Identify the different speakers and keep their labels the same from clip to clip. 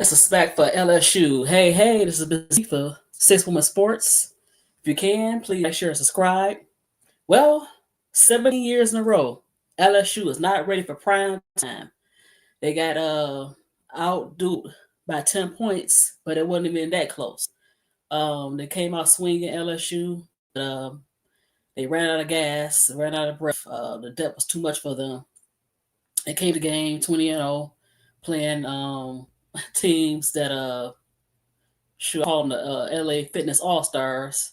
Speaker 1: This is back for LSU. Hey, this is busy for Six Women Sports. If you can, please make sure and subscribe. Well, 17 years in a row, LSU is not ready for prime time. They got outdued by 10 points, but it wasn't even that close. They came out swinging LSU, but they ran out of gas, ran out of breath. The depth was too much for them. They came to game 20-0, playing teams that should call them the LA Fitness All Stars,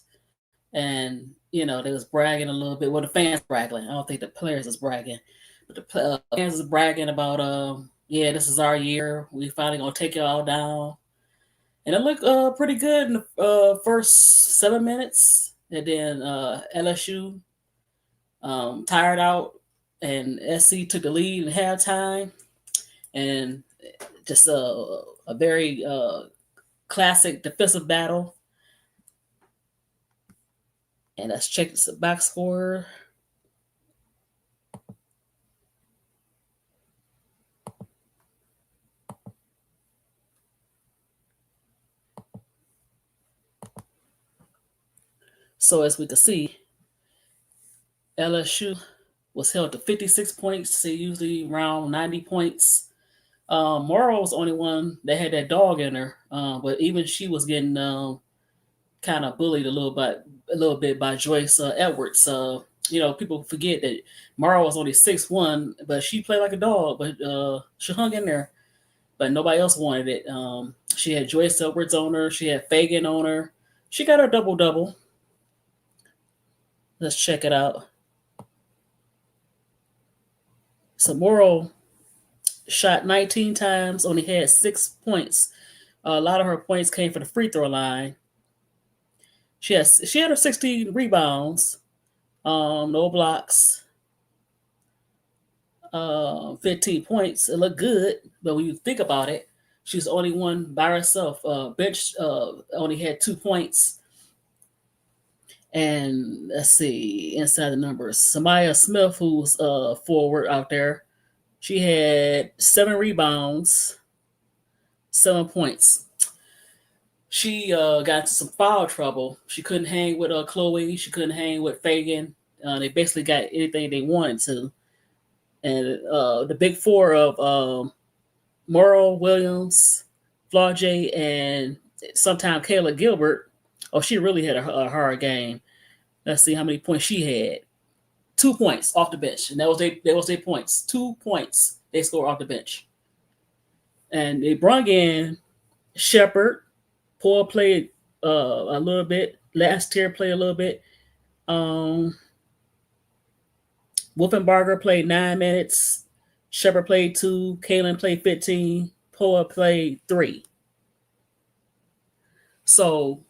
Speaker 1: and they was bragging a little bit. Well, the fans bragging. I don't think the players is bragging, but the fans is bragging about yeah, this is our year. We finally gonna take y'all down, and it looked pretty good in the first 7 minutes, and then LSU tired out, and SC took the lead in halftime, and just a very classic defensive battle. And let's check the box score. So as we can see, LSU was held to 56 points, so usually around 90 points. Morrow was the only one that had that dog in her, but even she was getting kind of bullied a little bit by Joyce Edwards. People forget that Morrow was only 6'1", but she played like a dog, but she hung in there. But nobody else wanted it. She had Joyce Edwards on her. She had Fagan on her. She got her double-double. Let's check it out. So Morrow shot 19 times, only had 6 points. A lot of her points came from the free throw line. She had her 16 rebounds, no blocks, 15 points. It looked good, but when you think about it, she's the only one by herself. Bench only had 2 points. And let's see, inside the numbers, Samaya Smith, who's forward out there, she had 7 rebounds, 7 points. She got into some foul trouble. She couldn't hang with Chloe. She couldn't hang with Fagan. They basically got anything they wanted to. And the big four of Morrow, Williams, Flaugier, and sometimes Kayla Gilbert. Oh, she really had a hard game. Let's see how many points she had. 2 points off the bench, and that was their points. 2 points they scored off the bench, and they brought in Shepard. Paul played a little bit. Last year played a little bit. Wolfenbarger played 9 minutes. Shepard played 2. Kalen played 15. Poa played 3. So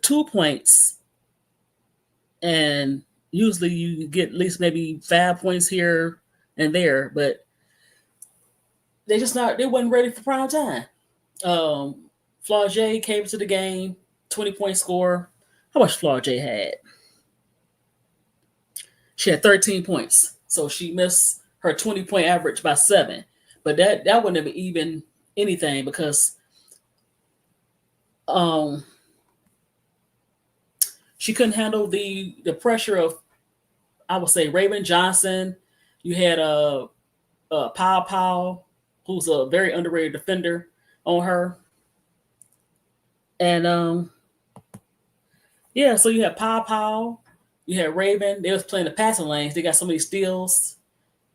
Speaker 1: 2 points, and usually you get at least maybe 5 points here and there, but they wasn't ready for prime time. Flaugier came to the game, 20-point score. How much Flaugier had? She had 13 points, so she missed her 20-point average by 7. But that wouldn't have been even anything because she couldn't handle the pressure of, I would say, Raven Johnson. You had Pow, who's a very underrated defender, on her. And yeah, so you had Pow, you had Raven. They was playing the passing lanes. They got so many steals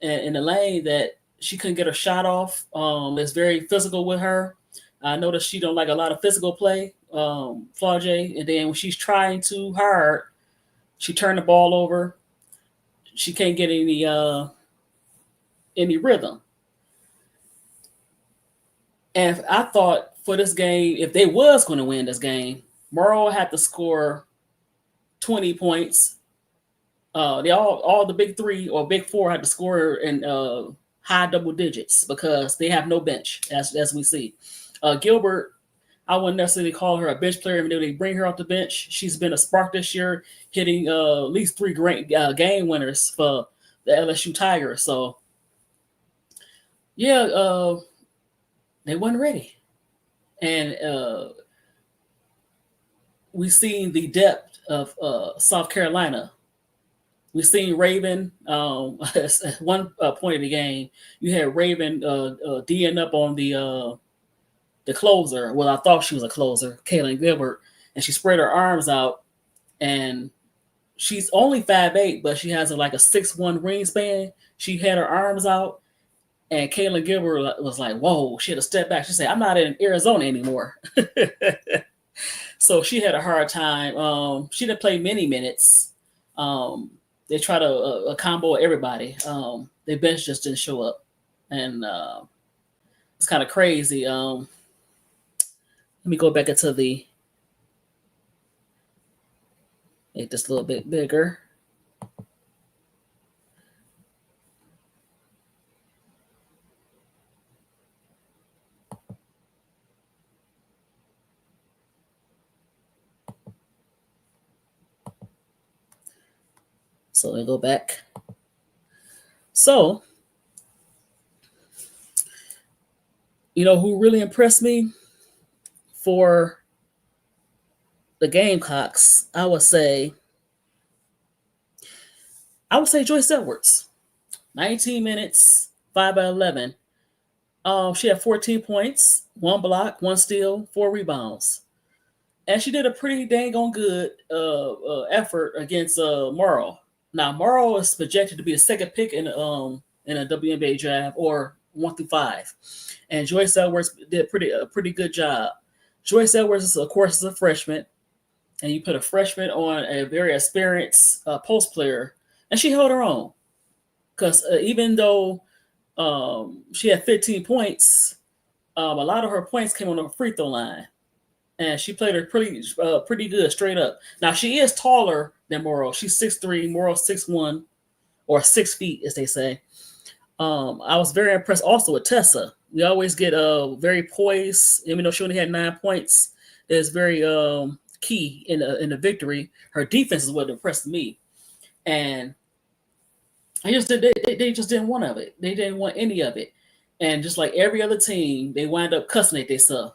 Speaker 1: in the lane that she couldn't get her shot off. It's very physical with her. I noticed she don't like a lot of physical play, Flaugier. And then when she's trying too hard, she turned the ball over. She can't get any rhythm. And I thought for this game, if they was going to win this game, Morrow had to score 20 points. They all the big 3 or big 4 had to score in high double digits because they have no bench, as we see. Gilbert, I wouldn't necessarily call her a bench player, even though they bring her off the bench. She's been a spark this year, hitting at least 3 great game winners for the LSU Tigers. So Yeah, they weren't ready, and we seen the depth of South Carolina. We seen Raven. At one point in the game, you had Raven D'ing up on the closer. Well, I thought she was a closer, Kaylin Gilbert, and she spread her arms out, and she's only 5'8", but she has like a 6'1" wingspan. She had her arms out, and Kaylin Gilbert was like, "Whoa!" She had to step back. She said, "I'm not in Arizona anymore." So she had a hard time. She didn't play many minutes. They try to combo everybody. Their bench just didn't show up, and it's kind of crazy. Let me go back into the make this a little bit bigger. So let me go back. So, you know who really impressed me for the Gamecocks? I would say Joyce Edwards. 19 minutes, 5 by 11. She had 14 points, one block, one steal, four rebounds. And she did a pretty dang on good effort against Morrow. Now Morrow is projected to be the second pick in a WNBA draft or 1 through 5, and Joyce Edwards did a pretty good job. Joyce Edwards is of course is a freshman, and you put a freshman on a very experienced post player, and she held her own because even though she had 15 points, a lot of her points came on the free throw line, and she played her pretty good straight up. Now she is taller than Morrow. She's 6'3", Morrow 6'1", or 6 feet as they say. I was very impressed also with Tessa. We always get very poised, even though she only had 9 points. Is very key in the victory. Her defense is what impressed me, and they just didn't want of it. They didn't want any of it, and just like every other team, they wind up cussing at themselves.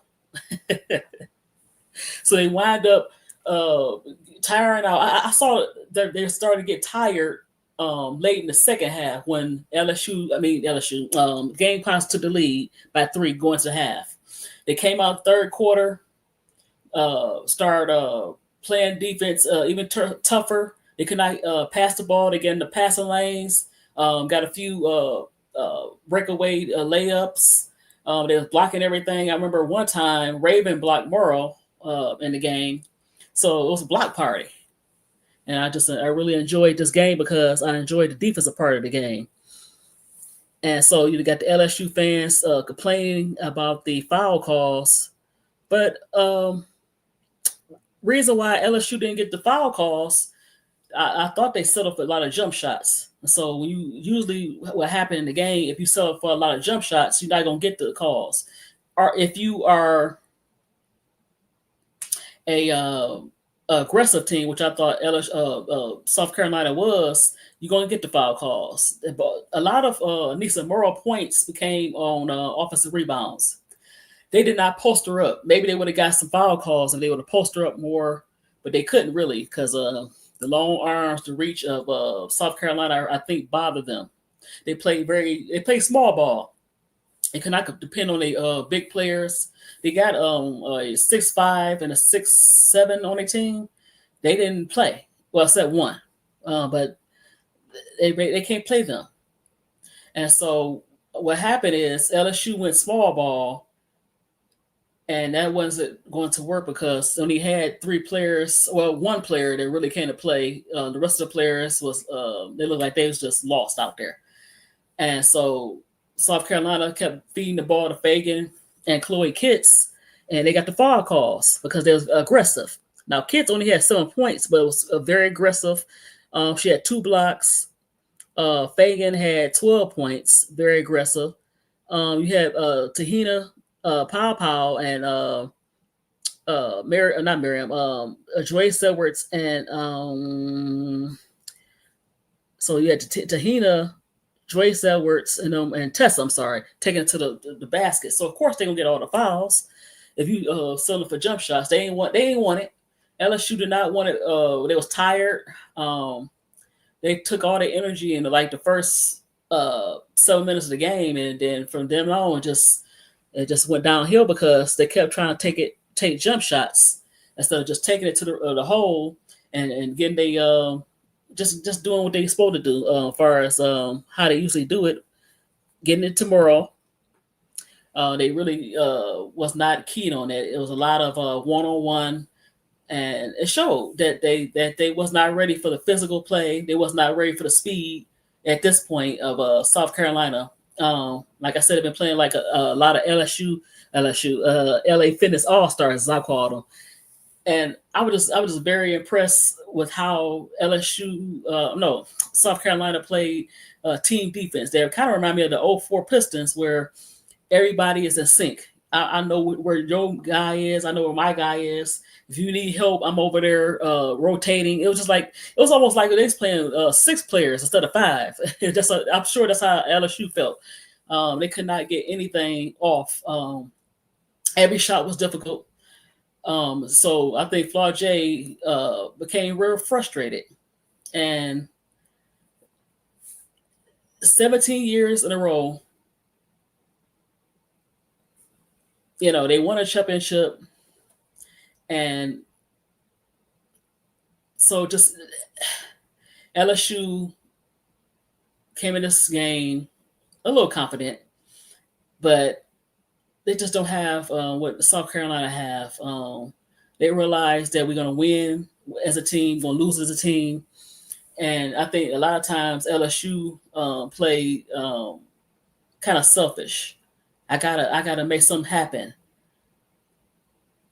Speaker 1: So they wind up uh, tiring out. I saw that they're starting to get tired late in the second half when Gamecocks took the lead by 3 going to half. They came out third quarter, started playing defense even tougher. They could not pass the ball. They get in the passing lanes. Got a few breakaway layups. They was blocking everything. I remember one time Raven blocked Morrow in the game, so it was a block party. And I really enjoyed this game because I enjoyed the defensive part of the game. And so you got the LSU fans complaining about the foul calls, but reason why LSU didn't get the foul calls, I thought they set up a lot of jump shots. So when you usually what happened in the game, if you set up for a lot of jump shots, you're not gonna get the calls. Or if you are a aggressive team, which I thought South Carolina was, you're going to get the foul calls. But a lot of Nisa Morrow points became on offensive rebounds. They did not post her up. Maybe they would have got some foul calls and they would have posted her up more, but they couldn't really because the long arms, the reach of South Carolina, I think, bothered them. They play small ball. It cannot depend on the big players. They got a 6'5" and a 6'7" on their team. They didn't play. Well, except one, but they can't play them. And so what happened is LSU went small ball, and that wasn't going to work because they only had 3 players. Well, one player that really came to play. The rest of the players was they looked like they was just lost out there. And so South Carolina kept feeding the ball to Fagan and Chloe Kitts, and they got the foul calls because they was aggressive. Now Kitts only had 7 points, but it was very aggressive. She had 2 blocks. Fagan had 12 points, very aggressive. You had Tahina Pow and not Miriam, Joyce Edwards, and so you had Tahina Joyce Edwards and Tessa, I'm sorry, taking it to the basket. So of course they're gonna get all the fouls. If you selling for jump shots, they ain't want it. LSU did not want it. They was tired. They took all the energy into like the first 7 minutes of the game, and then from then on, it just went downhill because they kept trying to take jump shots instead of just taking it to the hole and getting just doing what they supposed to do as far as how they usually do it, getting it tomorrow. They really was not keen on that. It was a lot of one-on-one, and it showed that they was not ready for the physical play. They was not ready for the speed at this point of South Carolina. Like I said, they've been playing like a lot of LA Fitness All Stars, as I call them. And I was just very impressed with how South Carolina played team defense. They kind of remind me of the 04 Pistons, where everybody is in sync. I know where your guy is. I know where my guy is. If you need help, I'm over there rotating. It was almost like they was playing 6 players instead of 5. I'm sure that's how LSU felt. They could not get anything off. Every shot was difficult. So I think Flau'jae became real frustrated, and 17 years in a row, they won a championship, and so just LSU came in this game a little confident, but they just don't have what South Carolina have. They realize that we're going to win as a team, going to lose as a team, and I think a lot of times LSU play kind of selfish. I gotta make something happen,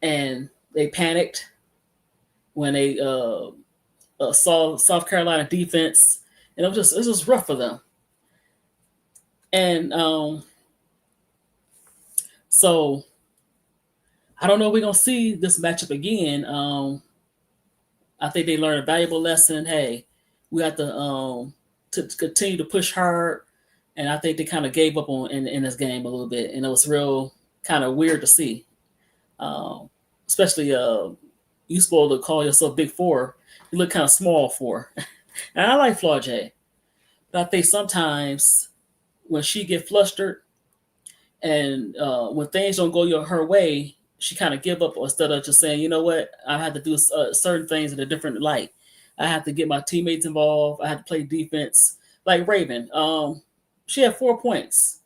Speaker 1: and they panicked when they saw South Carolina defense, and it was just rough for them. And so I don't know if we're gonna see this matchup again. I think they learned a valuable lesson. Hey, we have to continue to push hard, and I think they kind of gave up on in this game a little bit, and it was real kind of weird to see. Especially you supposed to call yourself Big Four, you look kind of small for. And I like Flau'jae, but I think sometimes when she get flustered and when things don't go her way, she kind of give up instead of just saying, you know what, I have to do certain things in a different light. I have to get my teammates involved. I have to play defense. Like Raven, she had 4 points,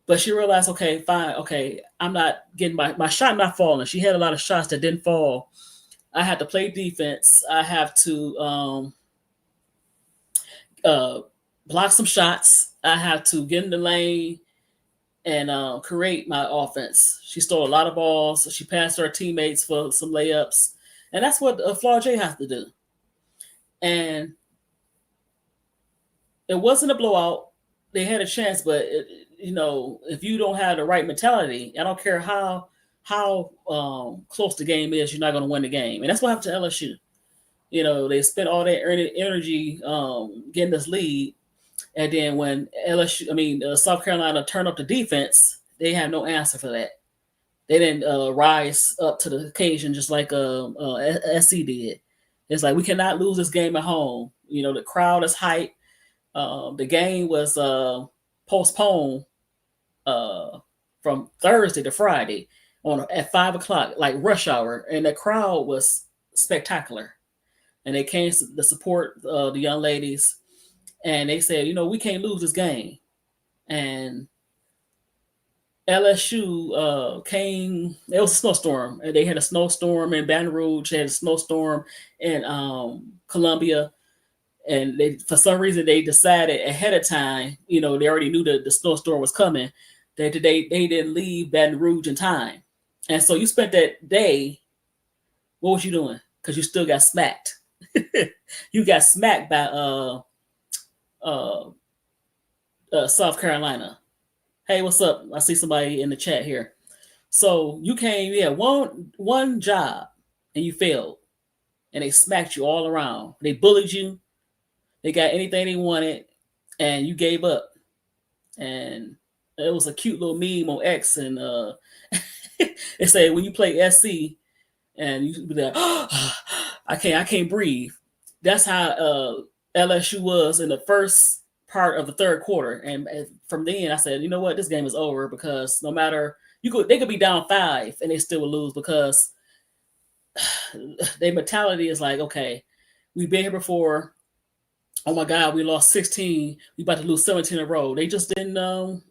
Speaker 1: but she realized, okay, fine, okay, I'm not getting my shot not falling. She had a lot of shots that didn't fall. I had to play defense. I have to block some shots. I have to get in the lane and create my offense. She stole a lot of balls. She passed her teammates for some layups. And that's what Flau'jae has to do. And it wasn't a blowout. They had a chance, but if you don't have the right mentality, I don't care how close the game is, you're not going to win the game. And that's what happened to LSU. They spent all that energy getting this lead, and then when South Carolina turned up the defense, they had no answer for that. They didn't rise up to the occasion just like SC did. It's like, we cannot lose this game at home. The crowd is hyped. The game was postponed from Thursday to Friday at 5:00, like rush hour, and the crowd was spectacular. And they came to support the young ladies, and they said, we can't lose this game. And LSU came. It was a snowstorm, and they had a snowstorm in Baton Rouge. They had a snowstorm in Columbia, and for some reason they decided ahead of time. They already knew that the snowstorm was coming. They didn't leave Baton Rouge in time, and so you spent that day. What was you doing? Because you still got smacked. You got smacked by South Carolina. Hey, what's up? I see somebody in the chat here. So you came, one job, and you failed, and they smacked you all around. They bullied you. They got anything they wanted, and you gave up. and it was a cute little meme on X, and it said when you play SC and you be like, I can't breathe. That's how LSU was in the first part of the third quarter, and from then I said, you know what, this game is over because no matter they could be down 5 and they still would lose because their mentality is like, okay, we've been here before. Oh my God, we lost 16. We about to lose 17 in a row. They just didn't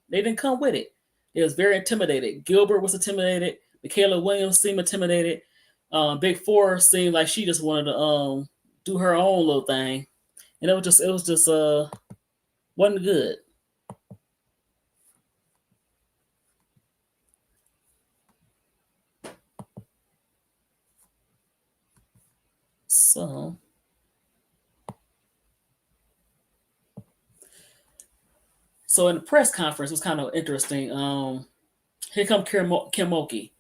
Speaker 1: they didn't come with it. It was very intimidated. Gilbert was intimidated. Michaela Williams seemed intimidated. Big Four seemed like she just wanted to do her own little thing. And it was just wasn't good. So in the press conference it was kind of interesting. Here come Kim Mulkey.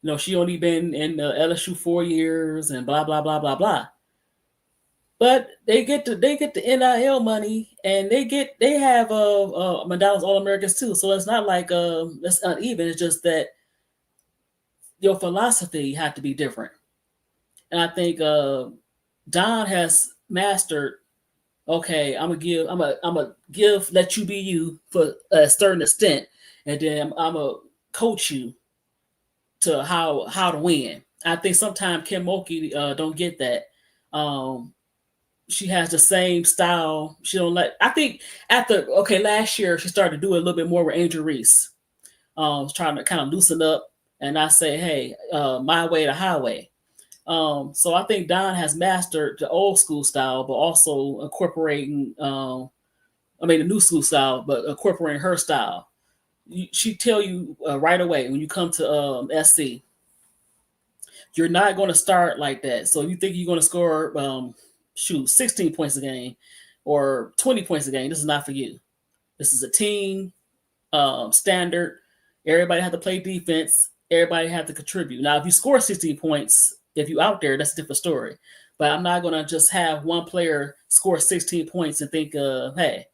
Speaker 1: You know, she only been in LSU 4 years and blah blah blah blah blah. But they get the NIL money and they have McDonald's All Americans too. So it's not like it's uneven. It's just that your philosophy had to be different. And I think Don has mastered. Okay, I'm gonna give, let you be you for a certain extent, and then I'm gonna coach you to how to win. I think sometimes Kim Mulkey don't get that. She has the same style. She don't let. I think last year she started to do it a little bit more with Angel Reese, trying to kind of loosen up and I say, hey, my way the highway. So I think Don has mastered the old school style, but also incorporating, the new school style, but incorporating her style. She tell you right away when you come to SC, you're not going to start like that. So you think you're going to score, 16 points a game or 20 points a game. This is not for you. This is a team standard. Everybody have to play defense. Everybody have to contribute. Now, if you score 16 points, if you out there, that's a different story. But I'm not going to just have one player score 16 points and think, hey.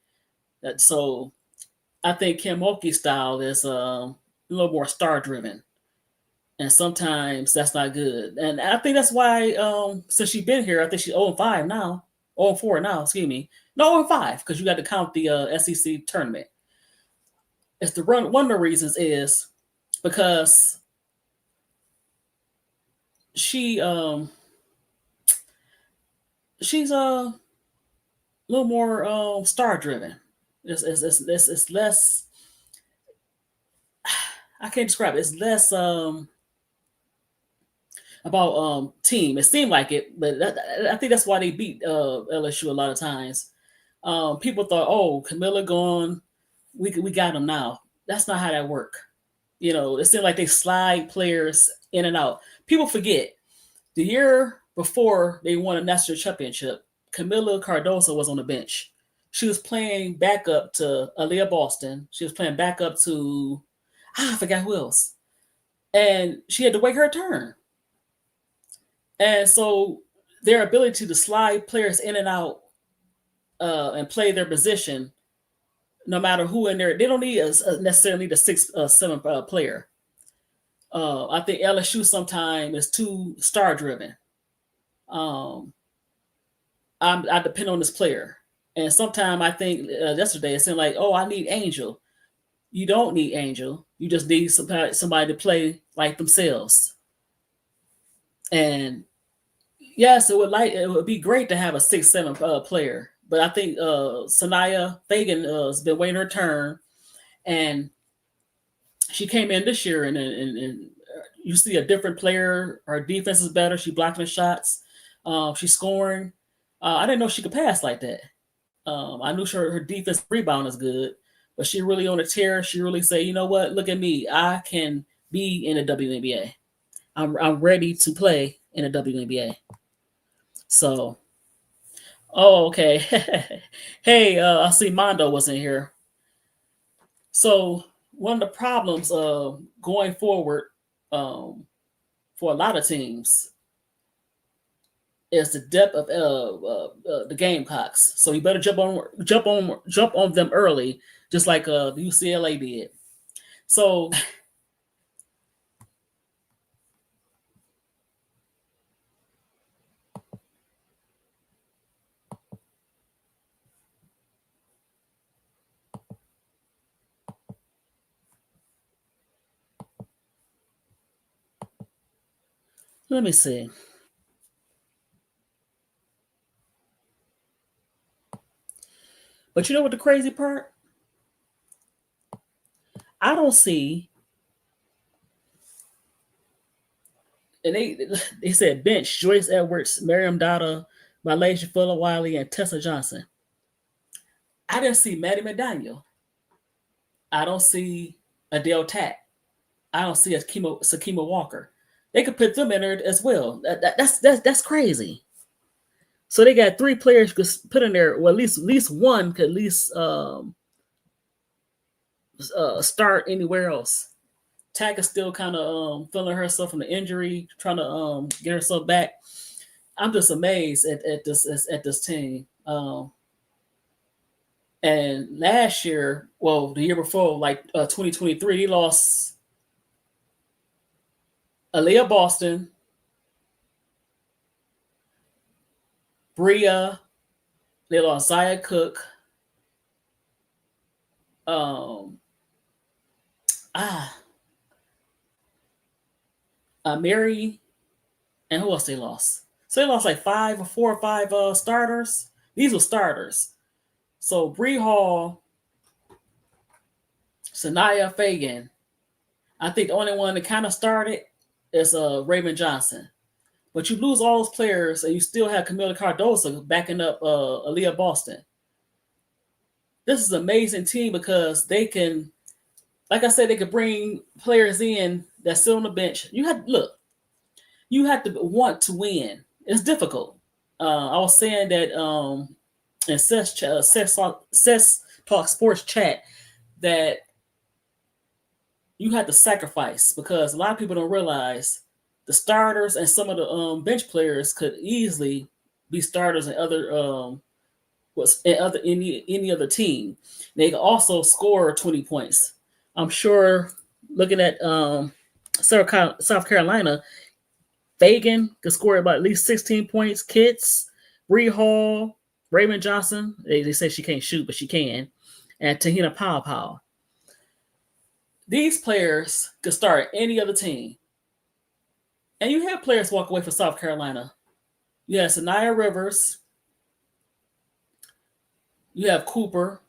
Speaker 1: So I think Kim Mulkey's style is a little more star driven. And sometimes that's not good. And I think that's why, since she's been here, I think she's 0-5 now. 0-4 now, excuse me. No, 0-5, because you got to count the SEC tournament. It's one of the reasons is because she's a little more star driven. It's less. I can't describe it. It's less about team. It seemed like it, but I think that's why they beat LSU a lot of times. People thought, oh, Camilla gone, we got them now. That's not how that work. You know, it seemed like they slide players in and out. People forget the year before they won a national championship, Camilla Cardoso was on the bench. She was playing backup to Aaliyah Boston. She was playing backup to I forgot who else. And she had to wait her turn. And so their ability to slide players in and out and play their position, no matter who in there, they don't need necessarily the 6-7 player. I think LSU sometimes is too star driven. I depend on this player, and sometimes I think yesterday it seemed like, oh, I need Angel. You don't need Angel. You just need somebody to play like themselves. And yes, it would be great to have a 6-7 player, but I think Sanaya Fagan has been waiting her turn, and she came in this year, and you see a different player. Her defense is better. She blocking the shots. She's scoring. I didn't know she could pass like that. I knew her defense rebound is good, but she really on a tear. She really say, you know what? Look at me. I can be in the WNBA. I'm ready to play in the WNBA. So, oh, okay. Hey, I see Mondo was in here. So one of the problems going forward for a lot of teams is the depth of the Gamecocks. So you better jump on them early, just like the UCLA did. So let me see. But you know what the crazy part? I don't see, and they said bench Joyce Edwards, Miriam Dada, Malaysia Fuller Wiley, and Tessa Johnson. I didn't see Maddie McDaniel. I don't see Adele Tack. I don't see Sakima Walker. They could put them in there as well. That's crazy. So they got 3 players could put in there. Well, at least one could at least start anywhere else. Tack is still kind of feeling herself from the injury, trying to get herself back. I'm just amazed at this team. And last year, well, the year before, like 2023, they lost Aaliyah Boston, Bria, they lost Zaya Cook, um, ah, Mary, and who else they lost? So they lost like 4 or 5 starters. These were starters. So Bree Hall, Sanaya Fagan. I think the only one that kind of started is Raymond Johnson. But you lose all those players and you still have Camila Cardoso backing up Aaliyah Boston. This is an amazing team because they can, like I said, they could bring players in that sit on the bench. You have to want to win. It's difficult. I was saying that in Cess Talk Sports chat that you have to sacrifice because a lot of people don't realize the starters and some of the bench players could easily be starters in any other team. They can also score 20 points. I'm sure looking at South Carolina, Fagan could score about at least 16 points. Kitts, Bree Hall, Raymond Johnson. They say she can't shoot, but she can. And Tahina Pow. These players could start any other team. And you have players walk away from South Carolina. You have Sanaya Rivers. You have Cooper.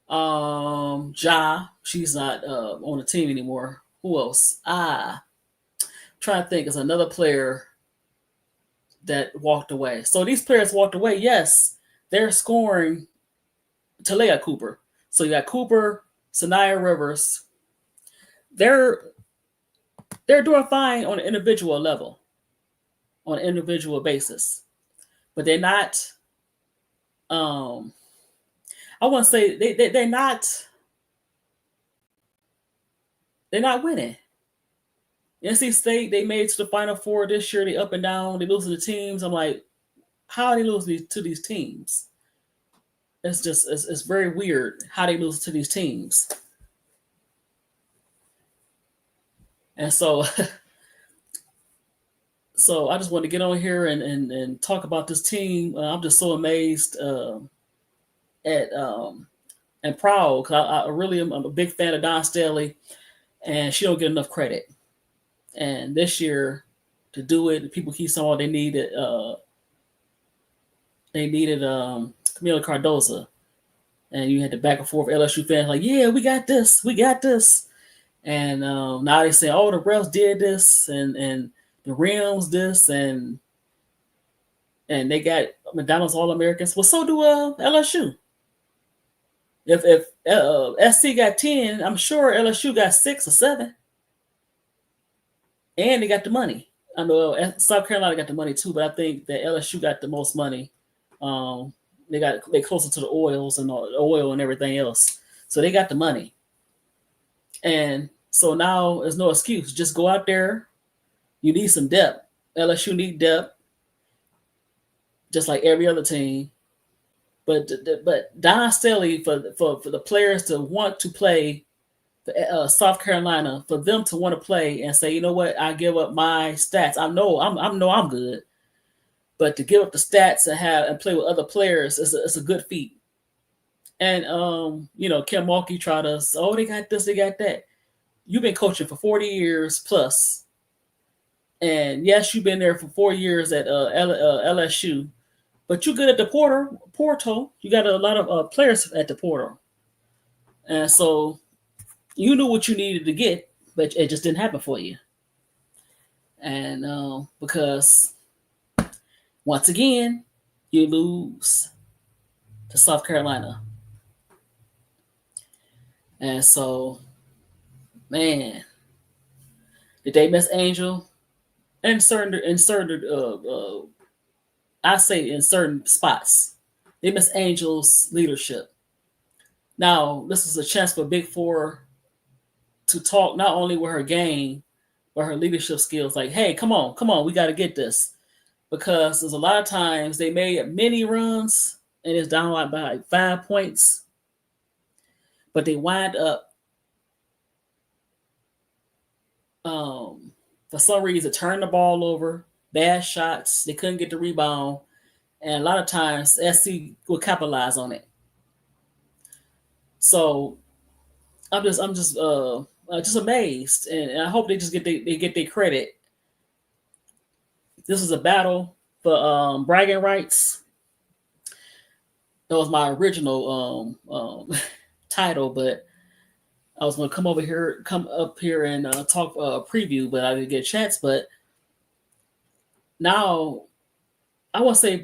Speaker 1: Ja. She's not on the team anymore. Who else? Trying to think. There's another player that walked away. So these players walked away. Yes, they're scoring Talia Cooper. So you got Cooper, Sanaya Rivers. They're doing fine on an individual level, on an individual basis, but they're not. I want to say they're not. They're not winning. NC State, they made it to the Final Four this year. They up and down. They lose to the teams. I'm like, how are they losing to these teams? It's very weird how they lose to these teams. And so so I just want to get on here and talk about this team. I'm just so amazed at and proud because I really am. I'm a big fan of Don Staley, and she don't get enough credit. And this year, to do it, people keep saying they needed Camila Cardoza, and you had the back and forth LSU fans like, yeah, we got this, and now they say, oh, the refs did this, and the rims this, and they got McDonald's All Americans. Well, so do LSU. If SC got 10, I'm sure LSU got 6 or 7. And they got the money. I know South Carolina got the money too, but I think that LSU got the most money. They closer to the oils and the oil and everything else, so they got the money. And so now there's no excuse. Just go out there. You need some depth. LSU need depth. just like every other team. But Don Staley, for the players to want to play South Carolina, for them to want to play and say, you know what, I give up my stats. I know I'm good, but to give up the stats and play with other players is a good feat. And Kim Mulkey tried to, oh, they got this, they got that. You've been coaching for 40 years plus, and yes, you've been there for 4 years at LSU, but you're good at the portal. You got a lot of players at the portal, and so you knew what you needed to get, but it just didn't happen for you. And because once again, you lose to South Carolina, and so, man, did they miss Angel? In certain I say in certain spots, they miss Angel's leadership. Now, this is a chance for Big Four to talk not only with her game, but her leadership skills. Like, hey, come on, we got to get this. Because there's a lot of times they made many runs and it's down by like 5 points, but they wind up for some reason turning the ball over, bad shots, they couldn't get the rebound, and a lot of times SC will capitalize on it. So I'm just amazed, and I hope they just get their credit. This is a battle for bragging rights. That was my original title, but I was going to come up here and talk preview, but I didn't get a chance. But now I want to say,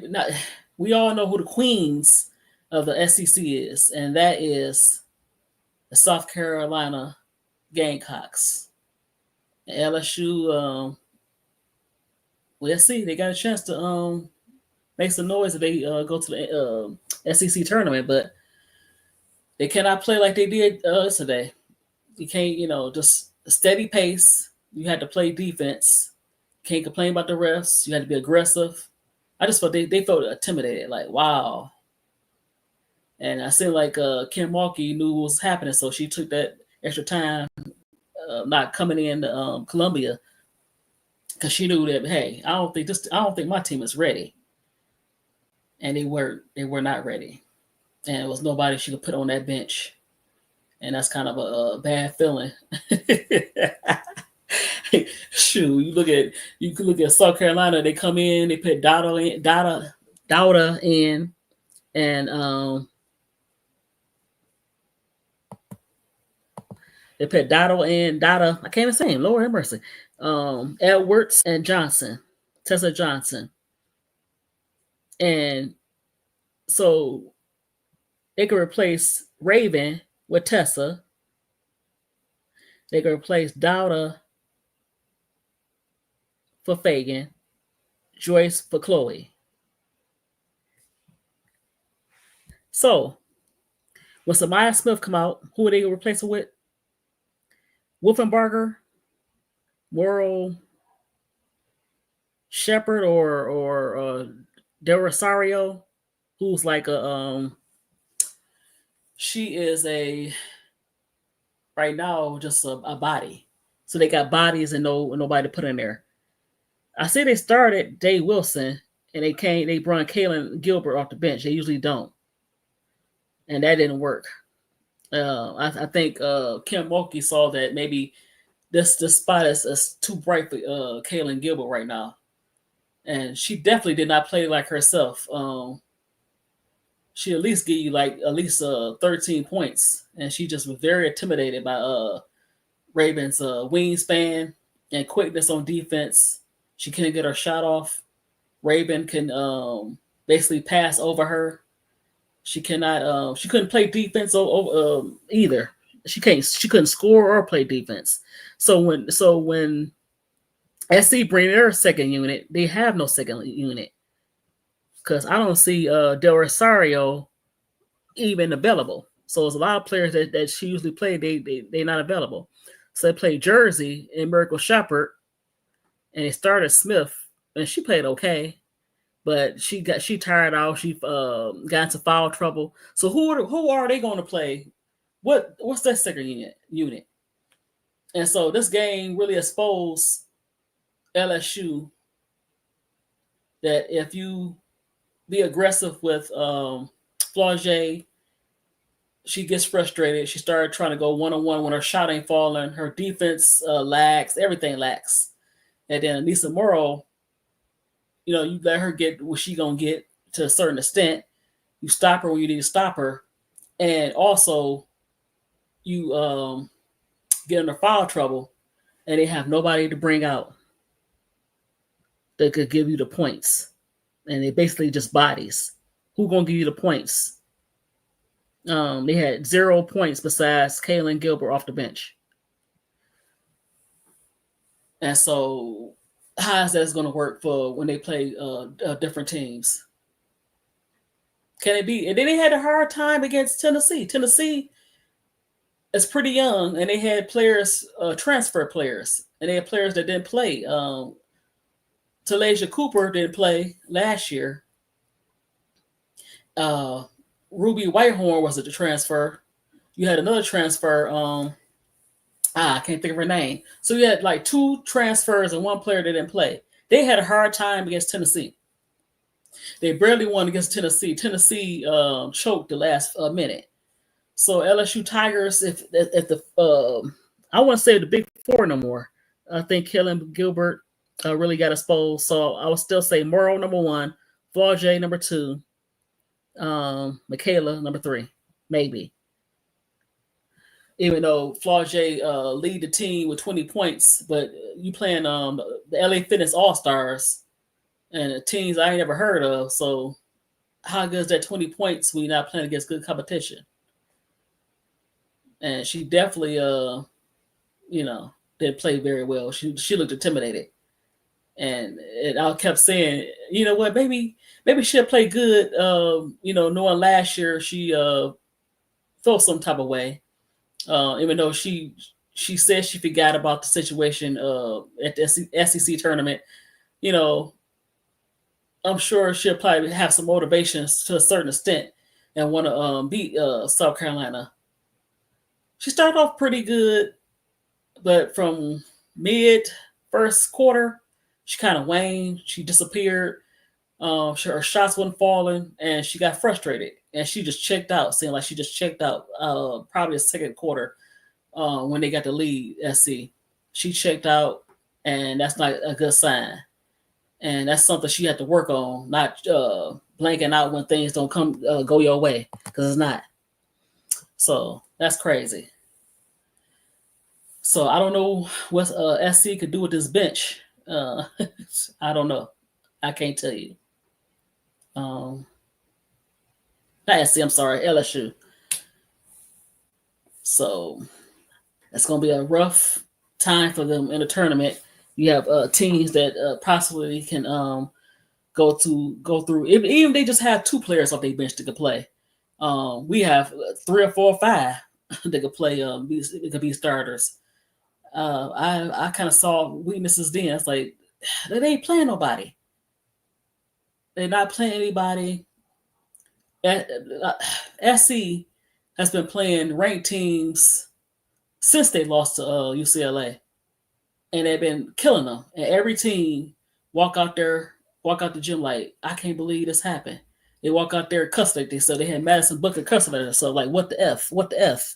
Speaker 1: we all know who the queens of the SEC is, and that is the South Carolina Gamecocks. And LSU, let's see, they got a chance to make some noise if they go to the SEC tournament, but they cannot play like they did today. You can't, just a steady pace. You had to play defense. Can't complain about the refs. You had to be aggressive. I just felt they felt intimidated, like, wow. And I seemed like Kim Mulkey knew what was happening, so she took that extra time not coming in Columbia, because she knew that, hey, I don't think my team is ready. And they were not ready. And it was nobody she could put on that bench. And that's kind of a bad feeling. Shoot, you can look at South Carolina. They come in, they put Dada in, and they put Dada. I can't even say him. Lord have mercy. Edwards and Tessa Johnson, and so they could replace Raven with Tessa. They could replace Dowda for Fagan, Joyce for Chloe. So when Samaya Smith come out, who are they gonna replace her with? Wolfenbarger, Moral Shepherd, or Del Rosario, who's like she is right now just a body. So they got bodies and nobody to put in there. I say they started Dave Wilson and they brought Kaylin Gilbert off the bench. They usually don't, and that didn't work. I think Kim Mulkey saw that maybe this spot is too bright for Kaylin Gilbert right now, and she definitely did not play like herself. She at least give you like at least 13 points, and she just was very intimidated by Raven's wingspan and quickness on defense. She couldn't get her shot off. Raven can basically pass over her. She cannot. She couldn't play defense either. She couldn't score or play defense. So when SC bring their second unit, they have no second unit, because I don't see Del Rosario even available. So there's a lot of players that she usually play, they're not available. So they played Jersey and Miracle Shepherd, and they started Smith, and she played okay. but she tired out. She got into foul trouble. So who are they going to play? What's that second unit? And so this game really exposed LSU that if you be aggressive with Flau'jae, she gets frustrated. She started trying to go one-on-one when her shot ain't falling. Her defense lacks. Everything lacks. And then Anissa Morrow, you let her get what she gonna get to a certain extent. You stop her when you need to stop her, and also you get into foul trouble, and they have nobody to bring out that could give you the points, and they basically just bodies. Who gonna give you the points? They had 0 points besides Kaylin Gilbert off the bench, and so how is that going to work for when they play different teams? Can it be? And then they had a hard time against Tennessee. Tennessee is pretty young, and they had players, transfer players, and they had players that didn't play. Talasia Cooper didn't play last year. Ruby Whitehorn was at the transfer. You had another transfer. I can't think of her name. So you had like 2 transfers and 1 player that didn't play. They had a hard time against Tennessee. They barely won against Tennessee. Tennessee choked the last minute. So LSU Tigers, if the I wouldn't say the Big Four no more. I think Kaylin Gilbert really got exposed. So I would still say Morrow number 1, Flau'jae number 2, Michaela number 3, maybe. Even though Flau'jae lead the team with 20 points, but you playing the LA Fitness All Stars and teams I ain't never heard of. So how good is that 20 points when you're not playing against good competition? And she definitely, didn't play very well. She looked intimidated, and I kept saying, you know what, maybe she'll play good. Knowing last year she felt some type of way. Even though she said she forgot about the situation at the SEC tournament, I'm sure she'll probably have some motivations to a certain extent and want to beat South Carolina. She started off pretty good, but from mid first quarter, she kind of waned. She disappeared. Her shots wasn't falling, and she got frustrated, and she just checked out. Seemed like she just checked out. Probably the second quarter, when they got the lead. SC, she checked out, and that's not a good sign. And that's something she had to work on, not blanking out when things don't come go your way, because it's not. So that's crazy. So I don't know what SC could do with this bench. I don't know. I can't tell you. Not SC, I'm sorry, LSU. So it's going to be a rough time for them in the tournament. You have teams that possibly can go through. Even if they just have 2 players off their bench that could play. We have 3 or 4 or 5 that could play. It could be starters. I kind of saw weaknesses then. It's like they ain't playing nobody. They're not playing anybody. SC has been playing ranked teams since they lost to UCLA, and they've been killing them. And every team walk out the gym like, I can't believe this happened. They walk out there cuss like they said. They had Madison Booker cussing at us. So like, what the F? What the F?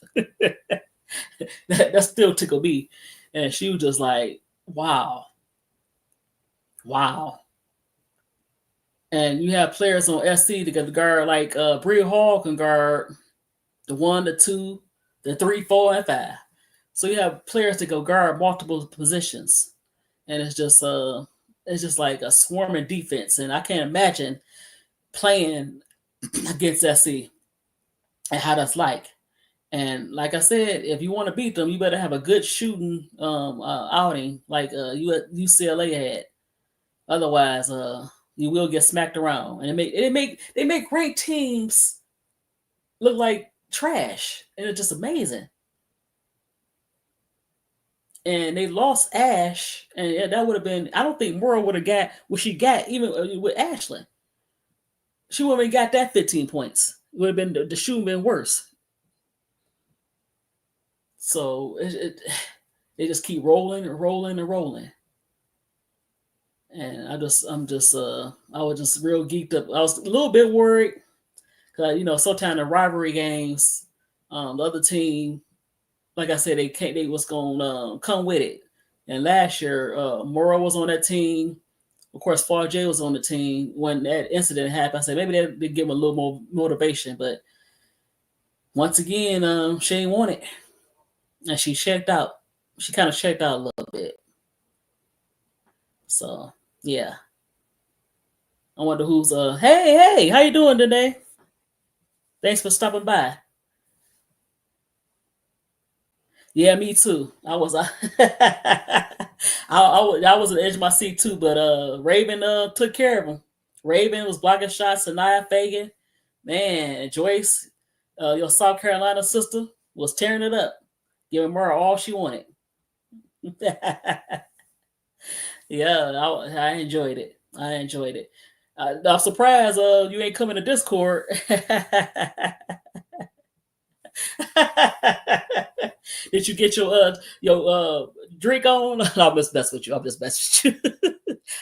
Speaker 1: that still tickled me. And she was just like, wow. And you have players on SC that can guard, like Bria Hall can guard the 1, the 2, the 3, 4, and 5. So you have players that go guard multiple positions, and it's just like a swarming defense. And I can't imagine playing against SC and how that's like. And like I said, if you want to beat them, you better have a good shooting outing like UCLA had. Otherwise, you will get smacked around. And they make great teams look like trash, and it's just amazing. And they lost Ash, and that would have been. I don't think Mora would have got what she got even with Ashlyn. She wouldn't have got that 15 points. It would have been the shoe been worse. So they just keep rolling and rolling and rolling. And I was just real geeked up. I was a little bit worried because sometimes the rivalry games, the other team, like I said, they was gonna come with it. And last year, Mora was on that team. Of course, Far J was on the team when that incident happened. I said maybe that did give him a little more motivation, but once again, she ain't want it, and she checked out. She kind of checked out a little bit. So yeah, I wonder who's Hey, how you doing today? Thanks for stopping by. Yeah, me too. I was on the edge of my seat too, but Raven took care of him. Raven was blocking shots. Sanaya Fagan, man, Joyce, your South Carolina sister, was tearing it up, giving Mara all she wanted. Yeah, I enjoyed it. I enjoyed it. I'm surprised you ain't coming to Discord. Did you get your drink on? No, I'm just messing with you. I'm just messing with you.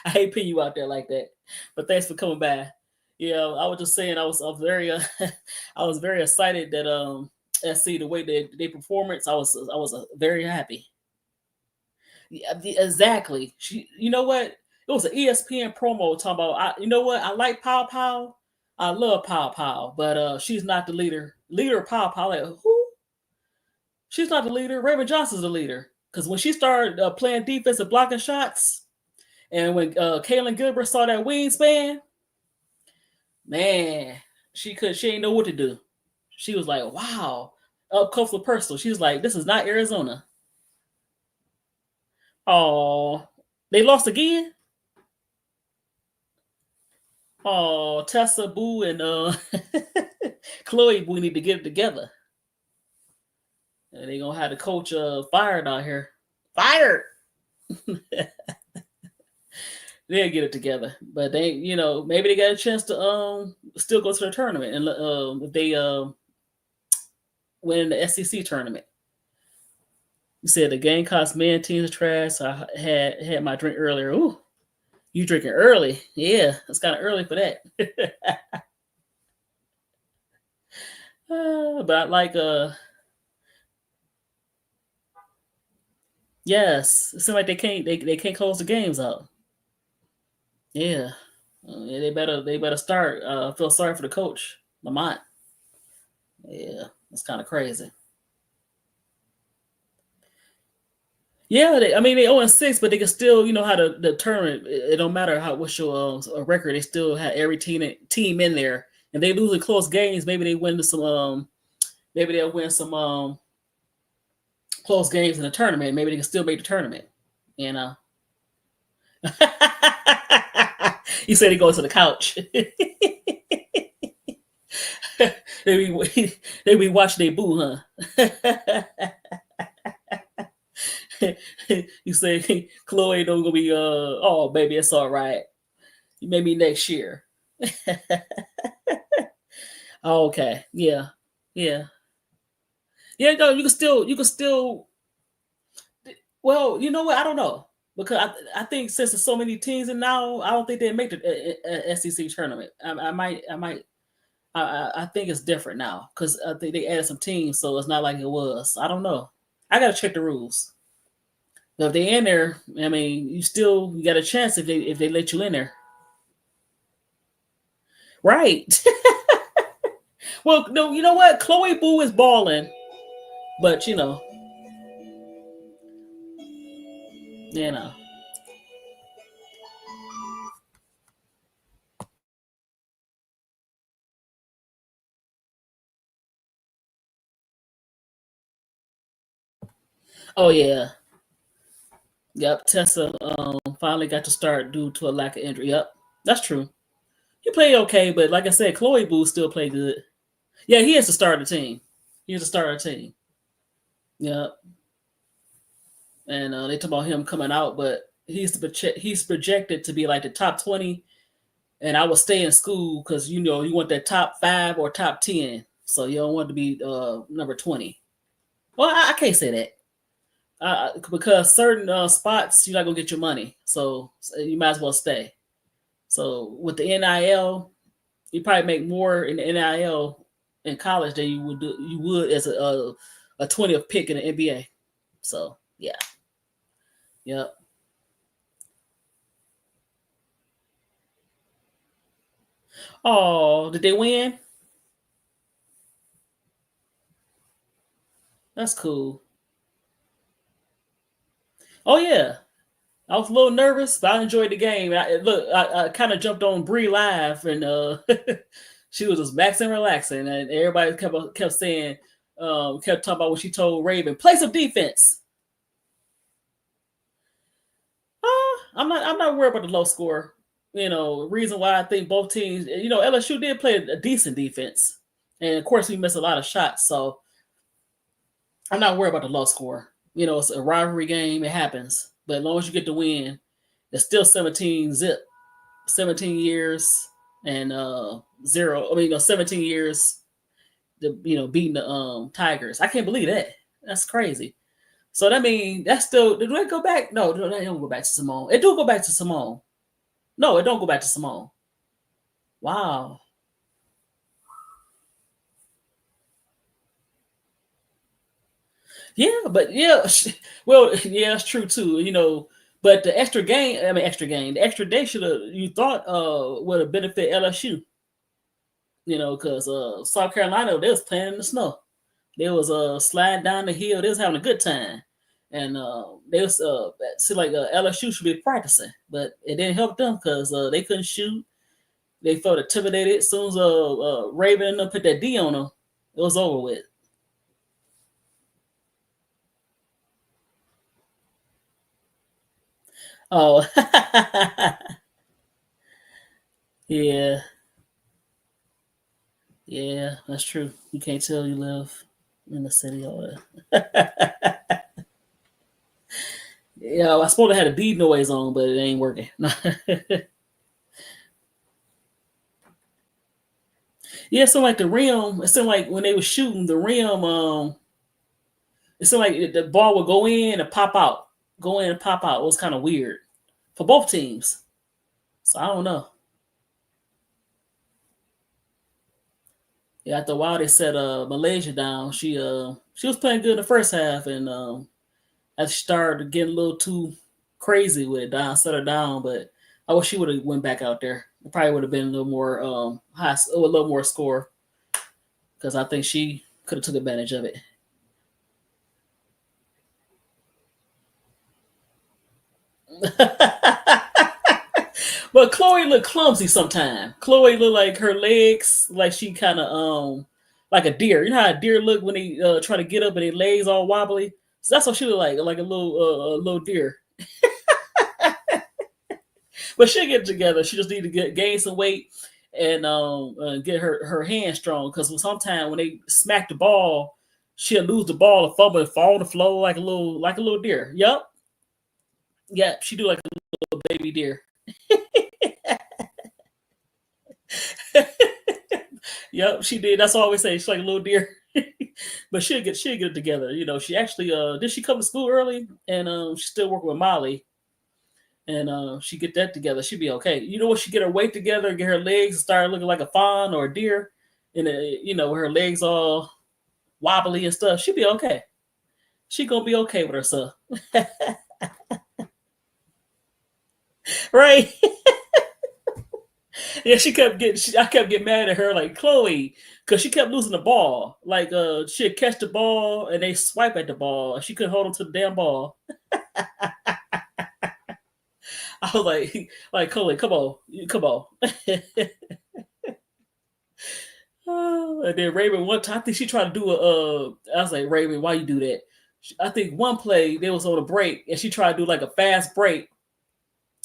Speaker 1: I hate putting you out there like that. But thanks for coming by. Yeah, I was just saying I was very I was very excited that SC the way they performance. I was very happy. Yeah, exactly. You know what? It was an ESPN promo talking about. You know what? I like Pow Pow. I love Pow Pow, but she's not the leader. Leader of Pow Pow. Like who? She's not the leader. Raven Johnson's the leader. Because when she started playing defense and blocking shots, and when Kaylin Gilbert saw that wingspan, man, she ain't know what to do. She was like, wow, up close and personal. She was like, this is not Arizona. Oh, they lost again. Oh, Tessa Boo and Chloe Boo need to get it together. And they gonna have the coach fired out here. Fired. They'll get it together, but maybe they got a chance to still go to the tournament and if they win the SEC tournament. You said the Gamecocks men teams are trash. So I had my drink earlier. Ooh, you drinking early? Yeah, it's kind of early for that. But I like yes, it seems like they can't close the games out. Yeah. Yeah, they better start. Feel sorry for the coach, Lamont. Yeah, it's kind of crazy. Yeah, I mean they 0-6, but they can still how to determine. It don't matter what's your record. They still have every team in there, and they lose in close games. Maybe they win some. Maybe they'll win some close games in the tournament. Maybe they can still make the tournament. You know. You said he goes to the couch. they be watching they boo, huh? You say Chloe don't gonna be oh baby, it's all right. Maybe next year. Okay. Yeah. Yeah. Yeah, no, you can still well, you know what? I don't know. Because I think since there's so many teams and now I don't think they make the SEC tournament. I think it's different now because I think they added some teams, so it's not like it was. I don't know. I gotta check the rules. But if they in there, I mean, you got a chance if they let you in there, right? Well, no, you know what? Chloe Boo is balling, but you know. Oh yeah, yep. Tessa finally got to start due to a lack of injury. Yep, that's true. He played okay, but like I said, Chloe Boo still played good. Yeah, he has to start the team. He has to start the team. Yep, and they talk about him coming out, but he's projected to be like the top 20 and I would stay in school because you want that top 5 or top 10, so you don't want to be number 20. Well, I can't say that because certain spots you're not gonna get your money, so you might as well stay. So with the NIL, you probably make more in the NIL in college than you would as a 20th pick in the NBA. So yeah, yep. Oh, did they win? That's cool. Oh yeah, I was a little nervous, but I enjoyed the game. I kind of jumped on Bree live, and she was just maxing, relaxing, and everybody kept saying, kept talking about what she told Raven, play some defense. I'm not worried about the low score. Reason why I think both teams, LSU did play a decent defense, and of course we missed a lot of shots, so I'm not worried about the low score. It's a rivalry game; it happens. But as long as you get the win, it's still 17 zip, 17 years and zero. I mean, 17 years, beating the Tigers. I can't believe that. That's crazy. So that means that's still. Did it go back? No, they don't go back to Simone. It do go back to Simone. No, it don't go back to Simone. Wow. Yeah, but yeah, well, yeah, that's true too. But the extra game, I mean, extra game, the extra day should have you thought would have benefited LSU. Because South Carolina they was playing in the snow. They was sliding down the hill. They was having a good time, and they was see like LSU should be practicing, but it didn't help them because they couldn't shoot. They felt intimidated. As soon as Raven put that D on them, it was over with. Oh, yeah, yeah, that's true. You can't tell you live in the city all that. Yeah, I supposed to have a bead noise on, but it ain't working. Yeah, so like the rim, it seemed like when they were shooting the rim, it seemed like the ball would go in and pop out, go in and pop out. It was kind of weird for both teams. So I don't know. Yeah, after a while they set Malaysia down. She was playing good in the first half, and as she started getting a little too crazy with it, down set her down. But I wish she would have went back out there. It probably would have been a little more a little more score because I think she could have took advantage of it. But Chloe looked clumsy sometimes. Chloe looked like her legs, like she kind of like a deer. You know how a deer look when they try to get up and their legs all wobbly. So that's what she looked like a little deer. But she'll get it together. She just need to gain some weight and get her hand strong. Because sometimes when they smack the ball, she'll lose the ball, or fumble, and fall on the floor like a little deer. Yep, yeah, she do like a little baby deer. Yep, she did. That's all I always say. She's like a little deer. But she'll get it together. She actually did she come to school early and she's still working with Molly and she get that together. She'd be okay. What she get her weight together, get her legs start looking like a fawn or a deer, and her legs all wobbly and stuff. She'd be okay. She gonna be okay with herself. Right. Yeah, I kept getting mad at her, like Chloe, because she kept losing the ball. Like, she'd catch the ball and they swipe at the ball, and she couldn't hold on to the damn ball. I was like Chloe, come on, come on. And then Raven one time, I think she tried to do I was like, Raven, why you do that? I think one play they was on a break, and she tried to do like a fast break,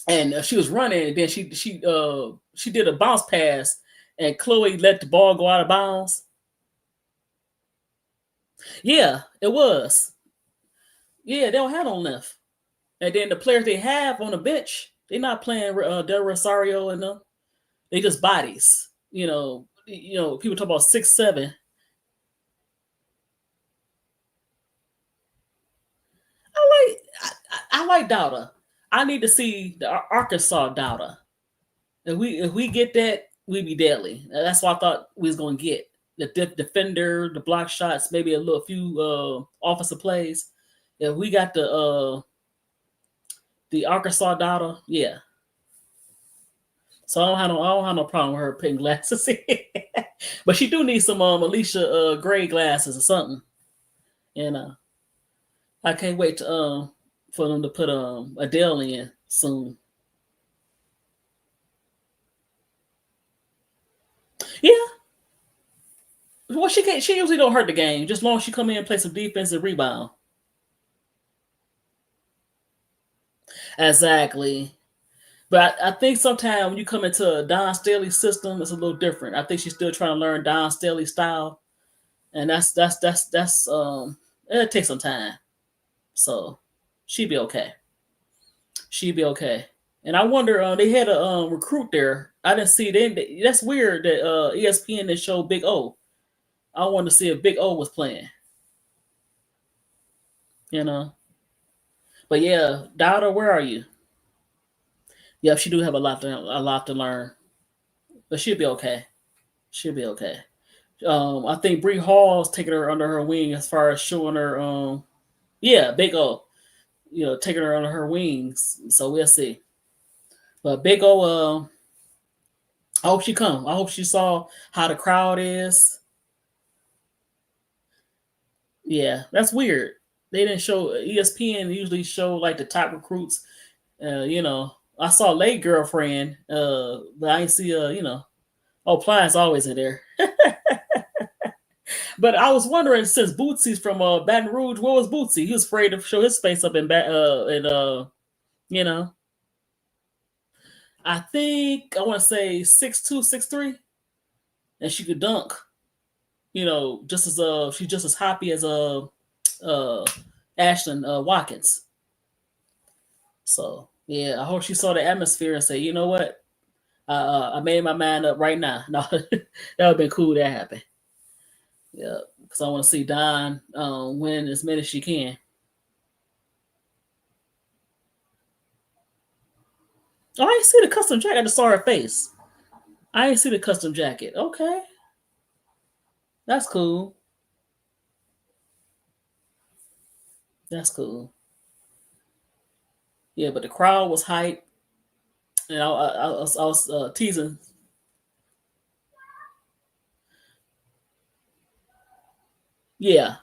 Speaker 1: and she was running, and then she did a bounce pass, and Chloe let the ball go out of bounds. Yeah, it was. Yeah, they don't have no left. And then the players they have on the bench, they're not playing Del Rosario and them. They just bodies. People talk about 6'7". I like Dowda. I need to see the Arkansas Dowda. If we get that, we be deadly. That's what I thought we was gonna get. The defender, the block shots, maybe a little few offensive plays. If we got the Arkansas Dowda, yeah. So I don't have no problem with her putting glasses in. But she do need some Alicia Gray glasses or something. And I can't wait to for them to put Adele in soon. Yeah. Well, she can't. She usually don't hurt the game. Just long as she come in and play some defensive rebound. Exactly. But I think sometimes when you come into a Don Staley system, it's a little different. I think she's still trying to learn Don Staley style, and that's it'll take some time. So she'd be okay. She'd be okay. And I wonder, they had a recruit there. I didn't see it. That's weird that ESPN didn't show Big O. I wanted to see if Big O was playing. You know. But yeah, Dowda, where are you? Yep, she do have a lot to learn, but she'll be okay. She'll be okay. I think Bree Hall's taking her under her wing as far as showing her. Yeah, Big O. Taking her under her wings. So we'll see. But Big O, I hope she come. I hope she saw how the crowd is. Yeah, that's weird. They didn't show ESPN usually show like the top recruits. I saw late girlfriend, but I didn't see Oh, Plies always in there. But I was wondering, since Bootsy's from Baton Rouge, where was Bootsy? He was afraid to show his face up you know. I think I want to say 6'2", 6'3", and she could dunk. Just as she's just as hoppy as uh Ashlyn Watkins. So yeah, I hope she saw the atmosphere and say, you know what, I made my mind up right now. No, that would have been cool. That happened. Yeah, because I want to see Don win as many as she can. Oh, I ain't see the custom jacket. I just saw her face. I ain't see the custom jacket. Okay, that's cool. That's cool. Yeah, but the crowd was hype, and I was teasing. Yeah,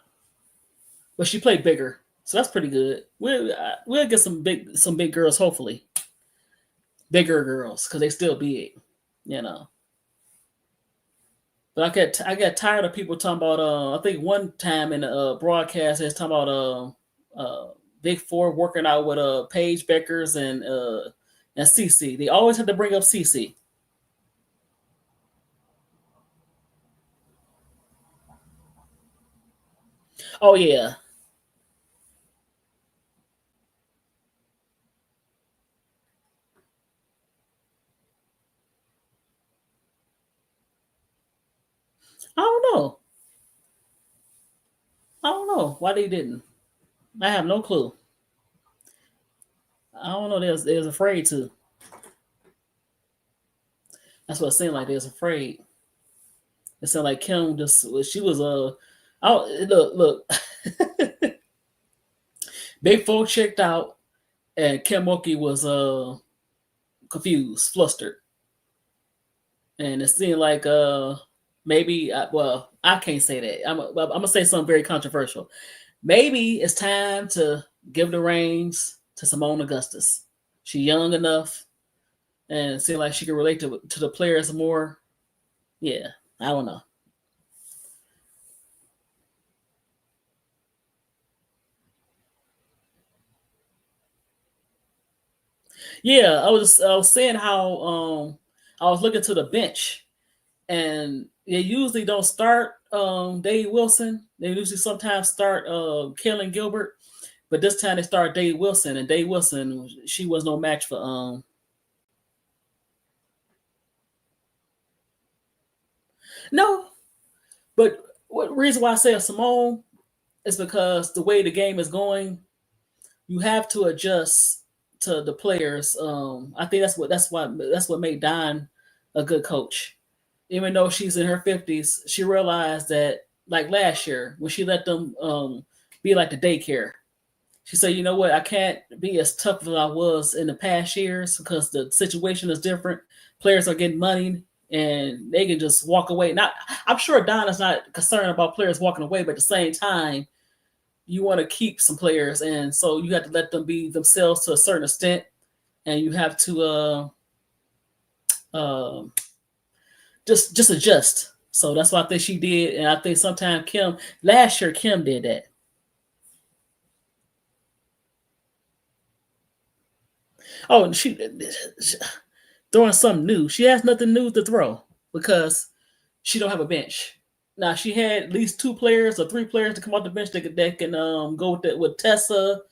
Speaker 1: but she played bigger, so that's pretty good. We'll get some big girls, hopefully bigger girls, because they still big, you know. But I got tired of people talking about. I think one time in the broadcast, they was talking about Big Four working out with Paige Beckers and CC. They always have to bring up CC. Oh yeah, I don't know. I don't know why they didn't. I have no clue. I don't know. They was afraid to. That's what it seemed like. They was afraid. It sounded like Kim just she was oh look. Big Four checked out, and Kim Mulkey was confused, flustered, and it seemed like maybe well, I can't say that. I'm gonna say something very controversial. Maybe it's time to give the reins to Simone Augustus. She's young enough and it seems like she can relate to the players more. Yeah, I don't know. Yeah, I was saying how I was looking to the bench, and they usually don't start Dave Wilson. They usually sometimes start Kellen Gilbert, but this time they start Dave Wilson, and Dave Wilson, she was no match for No, but what reason why I say a Simone is because the way the game is going, you have to adjust to the players. I think that's what made Don a good coach. Even though she's in her 50s, she realized that like last year when she let them be like the daycare. She said, "You know what? I can't be as tough as I was in the past years because the situation is different. Players are getting money and they can just walk away. Not, I'm sure Don is not concerned about players walking away, but at the same time, you want to keep some players, and so you have to let them be themselves to a certain extent, and you have to uh, just adjust. So that's what I think she did, and I think sometime Kim last year Kim did that. Oh, she throwing something new. She has nothing new to throw because she don't have a bench. Now she had at least two players or three players to come off the bench that can go with Tessa,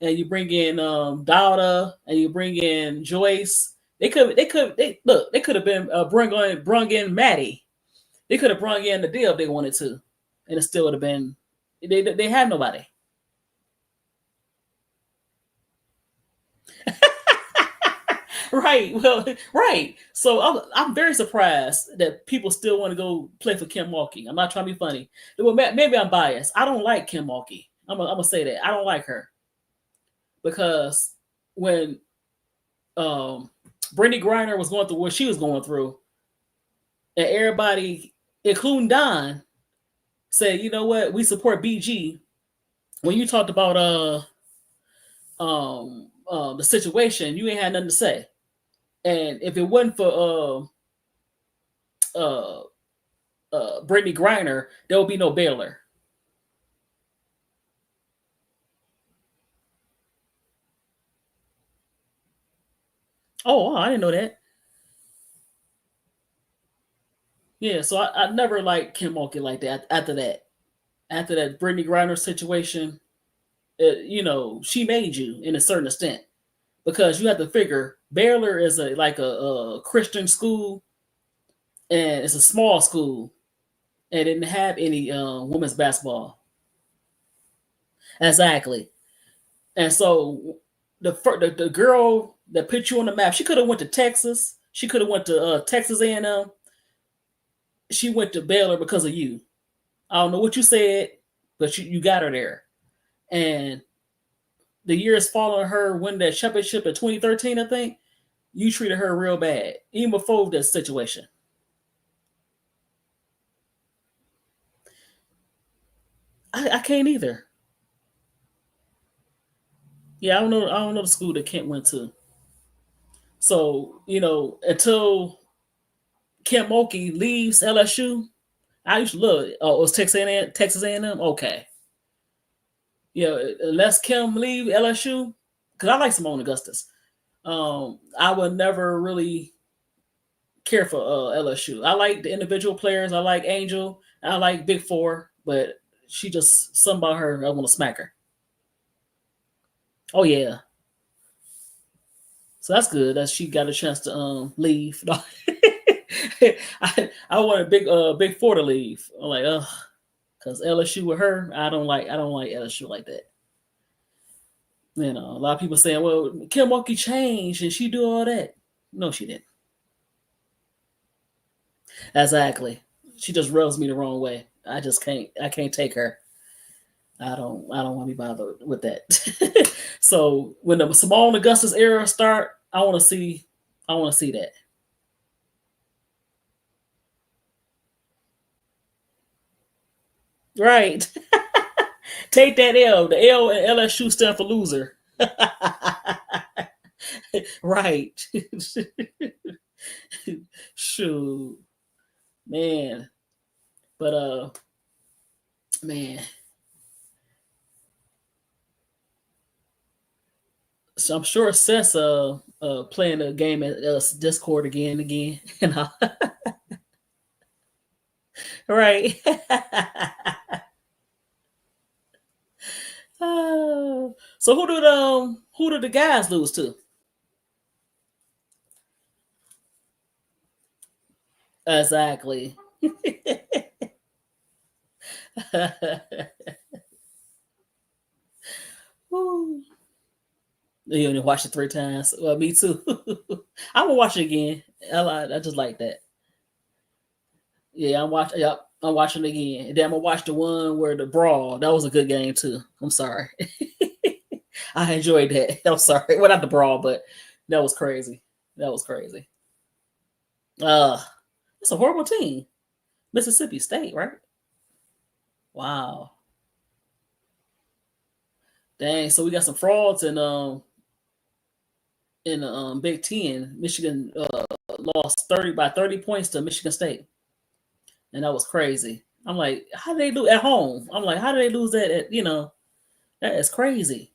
Speaker 1: and you bring in Dowda, and you bring in Joyce. They could have been brung in Maddie. They could have brung in the deal if they wanted to, and it still would have been. They have nobody. Right. Well, right. So I'm very surprised that people still want to go play for Kim Mulkey. I'm not trying to be funny. Well, maybe I'm biased. I don't like Kim Mulkey. I'm gonna say that I don't like her because when um Brittany Griner was going through what she was going through, and everybody, including Don, said, "You know what? We support BG." When you talked about the situation, you ain't had nothing to say. And if it wasn't for Brittany Griner, there will be no Baylor. Oh, I didn't know that. Yeah, so I never liked Kim Mulkey like that. After that Brittany Griner situation, she made you in a certain extent because you have to figure Baylor is a Christian school and it's a small school and didn't have any women's basketball. Exactly, and so the girl that put you on the map, she could have went to Texas. She could have went to Texas A&M. She went to Baylor because of you. I don't know what you said, but you got her there. And the years following her win that championship in 2013, I think, you treated her real bad, even before this situation. I can't either. Yeah, I don't know. I don't know the school that Kent went to. So until Kent Mulkey leaves LSU, I used to love it. Oh, it was Texas A&M. Texas A&M. Okay, yeah. Unless Kim leave LSU, because I like Simone Augustus. I would never really care for LSU. I like the individual players. I like Angel. I like Big Four, but she just something about her. I want to smack her. Oh yeah, so that's good that she got a chance to leave. I want a Big Four to leave. I'm like, ugh, because LSU with her, I don't like LSU like that. A lot of people saying, well, Kim Mulkey changed and she do all that. No, she didn't. Exactly. She just rubs me the wrong way. I can't take her. I don't want to be bothered with that. So when the Simone Augustus era start, I want to see that. Right. Take that L. The L and LSU stand for loser. Right. Shoot. Man. But man. So I'm sure Seth's playing a game at Discord again. Right. So who did the guys lose to? Exactly. Woo. You only watched it 3 times. Well, me too. I'm gonna watch it again. I just like that. Yeah, I'm watching. Yep, I'm watching it again. And then I'm gonna watch the one where the brawl. That was a good game too. I'm sorry. I enjoyed that. I'm sorry. Well, not the brawl, but that was crazy. That was crazy. Uh, it's a horrible team. Mississippi State, right? Wow. Dang. So we got some frauds in the Big Ten. Michigan lost 30 points to Michigan State, and that was crazy. I'm like, how did they lose at home? I'm like, how did they lose that? That is crazy.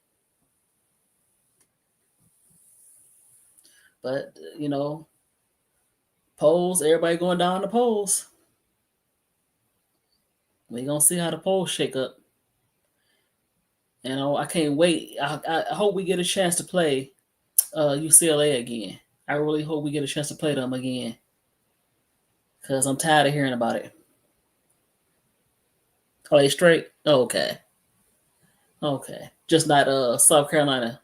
Speaker 1: But polls, everybody going down the polls. We gonna see how the polls shake up. And I can't wait. I hope we get a chance to play UCLA again. I really hope we get a chance to play them again because I'm tired of hearing about it. Are they straight? Okay, okay. Just not South Carolina.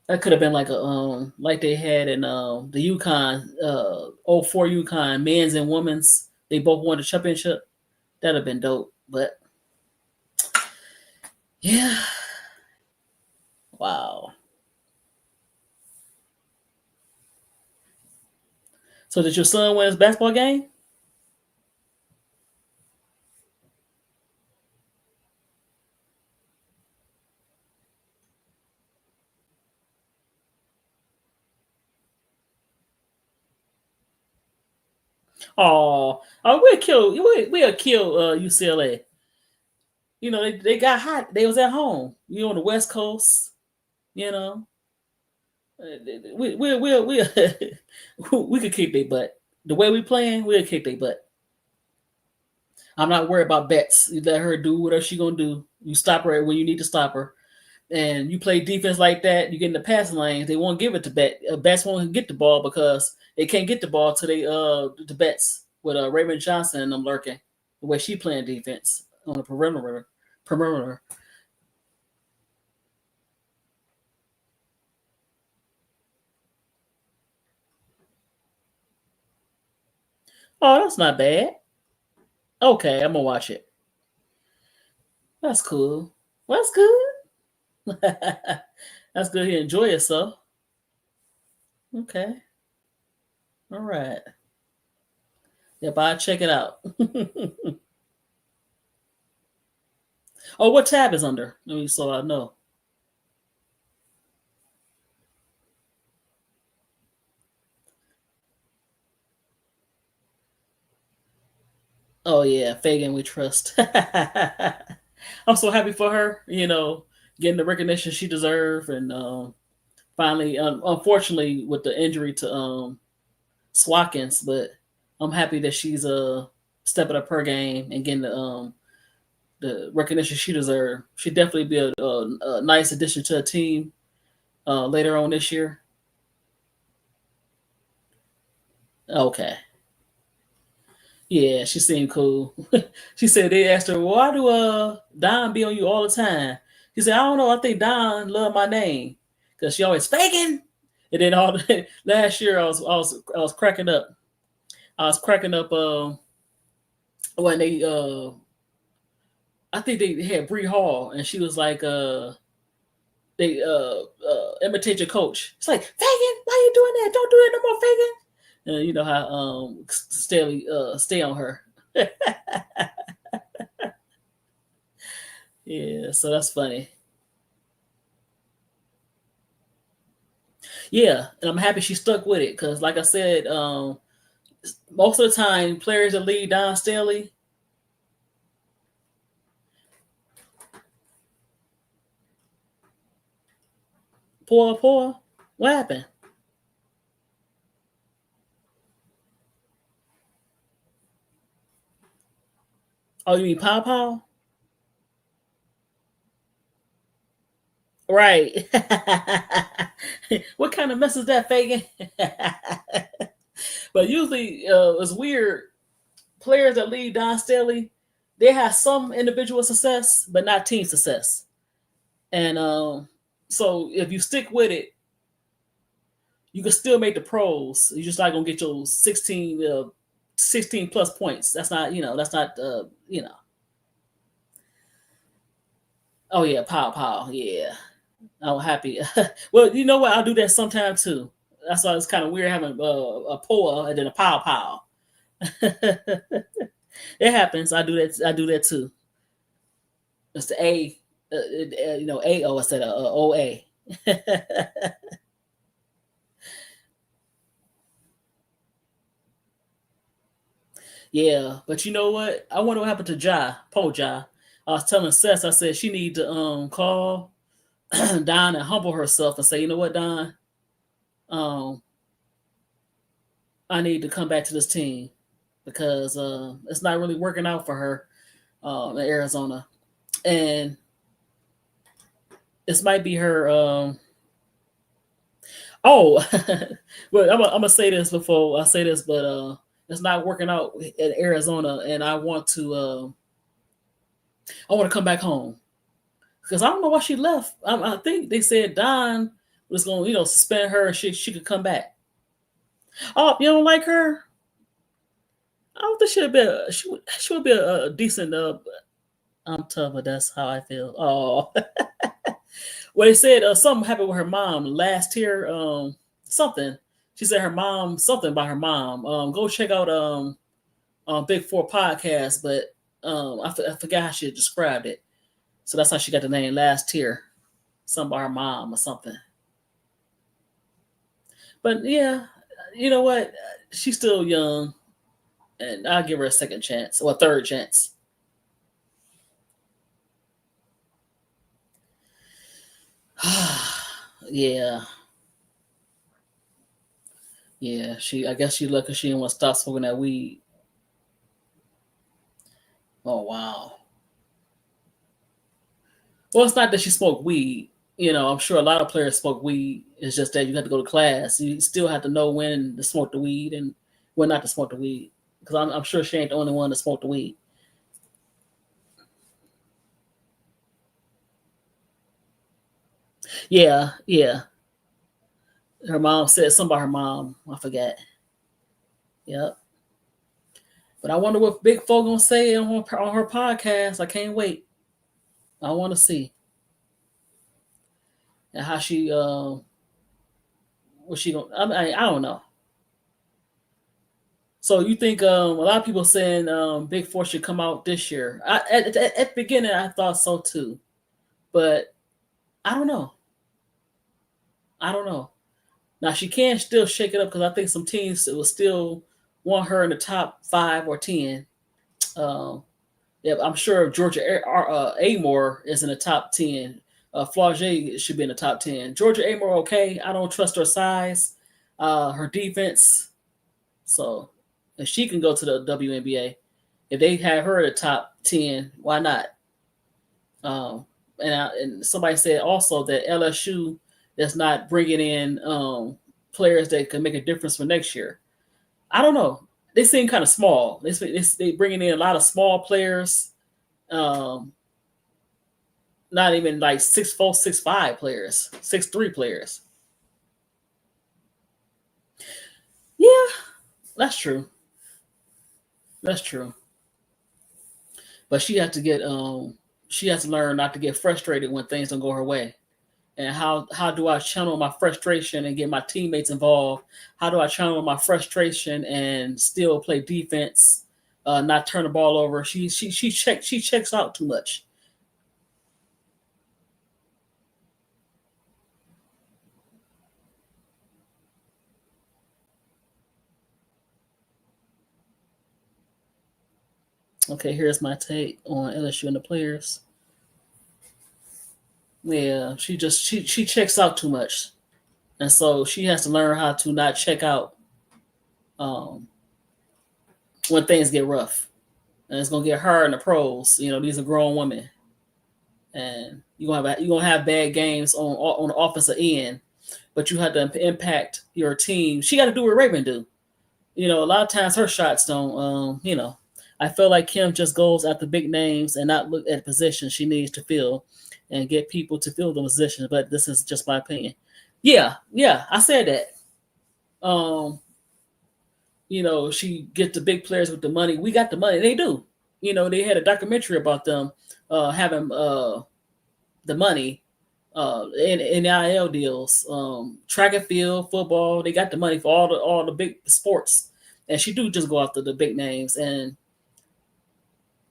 Speaker 1: That could have been like a like they had in the UConn 04 UConn men's and women's. They both won the championship. That'd have been dope. But yeah, wow. So did your son win his basketball game? Oh, we'll kill UCLA. They got hot. They was at home. On the West Coast. You know, we we could kick their butt. The way we playing, we'll kick their butt. I'm not worried about bets. You let her do whatever she gonna do. You stop her when you need to stop her, and you play defense like that. You get in the passing lanes. They won't give it to Bet. Bets won't get the ball because they can't get the ball to the bets with Raymond Johnson and them lurking. The way she playing defense on the perimeter. Perimeter. Oh, that's not bad. Okay, I'm gonna watch it. That's cool. Well, that's good. That's good. You enjoy yourself. Okay. All right. Yep, I'll check it out. Oh, what tab is under? Let me so I know. Oh yeah, Fagan, we trust. I'm so happy for her. Getting the recognition she deserves, and finally, unfortunately, with the injury to Swatkins, but I'm happy that she's stepping up her game and getting the recognition she deserves. She'd definitely be a nice addition to a team later on this year. Okay. Yeah, she seemed cool. She said they asked her, "Why do Don be on you all the time?" She said, "I don't know. I think Don love my name because she always faking." And then last year, I was cracking up. I was cracking up when they I think they had Bree Hall, and she was like they imitate your coach. It's like Fagan, why you doing that? Don't do that no more, Fagan. And you know how Staley stay on her. Yeah, so that's funny. Yeah, and I'm happy she stuck with it because, like I said, most of the time players that lead Don Staley. Poor. What happened? Oh, you mean Pow Pow? Right. What kind of mess is that, Fagan? But usually, it's weird. Players that lead Don Staley, they have some individual success, but not team success. And so if you stick with it, you can still make the pros. You're just not gonna get your 16 plus points. That's not, that's not, Oh yeah, pow, yeah. I'm happy. Well, you know what? I'll do that sometime too. That's why it's kind of weird having a poa and then a pow. It happens. I do that. I do that too. It's the A, AO instead of OA. Yeah, but you know what? I wonder what happened to Ja. I was telling Seth, I said she need to call Don and humble herself and say, you know what, Don, um, I need to come back to this team because it's not really working out for her in Arizona, and this might be her. Oh, but I'm gonna say this before I say this, but it's not working out in Arizona, and I want to come back home because I don't know why she left. I think they said Don was going to, suspend her and she could come back. Oh, you don't like her? I don't think she'd be she would be a decent. I'm tough, but that's how I feel. Oh, well, they said something happened with her mom last year. Something. She said her mom something about her mom. Go check out Big Four podcast, but I forgot how she described it. So that's how she got the name last year. Something about her mom or something. But yeah, you know what? She's still young, and I'll give her a second chance or a third chance. Yeah, yeah. I guess she lucky she didn't want to stop smoking that weed. Oh wow. Well, it's not that she smoked weed. I'm sure a lot of players smoke weed. It's just that you have to go to class. You still have to know when to smoke the weed and when not to smoke the weed. Because I'm sure she ain't the only one to smoke the weed. Yeah, yeah. Her mom said something about her mom. I forget. Yep. But I wonder what Big Fo gonna say on her podcast. I can't wait. I want to see and how she what she gonna. I don't know. So you think a lot of people saying Big Four should come out this year? At the beginning, I thought so too, but I don't know. I don't know. Now she can still shake it up because I think some teams will still want her in the top 5 or 10. Um, yeah, I'm sure Georgia Amore is in the top 10. Flauget should be in the top 10. Georgia Amore, okay. I don't trust her size, her defense. So if she can go to the WNBA, if they have her at the top 10, why not? And somebody said also that LSU is not bringing in players that can make a difference for next year. I don't know. They seem kind of small. They bringing in a lot of small players. Um, Not even like 6'4", 6'5" players, 6'3" players. Yeah, that's true. That's true. But she has to learn not to get frustrated when things don't go her way. And how do I channel my frustration and get my teammates involved? How do I channel my frustration and still play defense, not turn the ball over? She checks out too much. Okay, here's my take on LSU and the players. Yeah, she checks out too much, and so she has to learn how to not check out um, when things get rough, and it's gonna get hard in the pros. These are grown women, and you're gonna have bad games on the offensive end, but you have to impact your team. She got to do what Raven do. A lot of times her shots don't. I feel like Kim just goes after big names and not look at positions she needs to fill and get people to fill the positions. But this is just my opinion. Yeah, I said that. She get the big players with the money. We got the money. They do. They had a documentary about them having the money in NIL deals, track and field, football. They got the money for all the big sports, and she do just go after the big names. And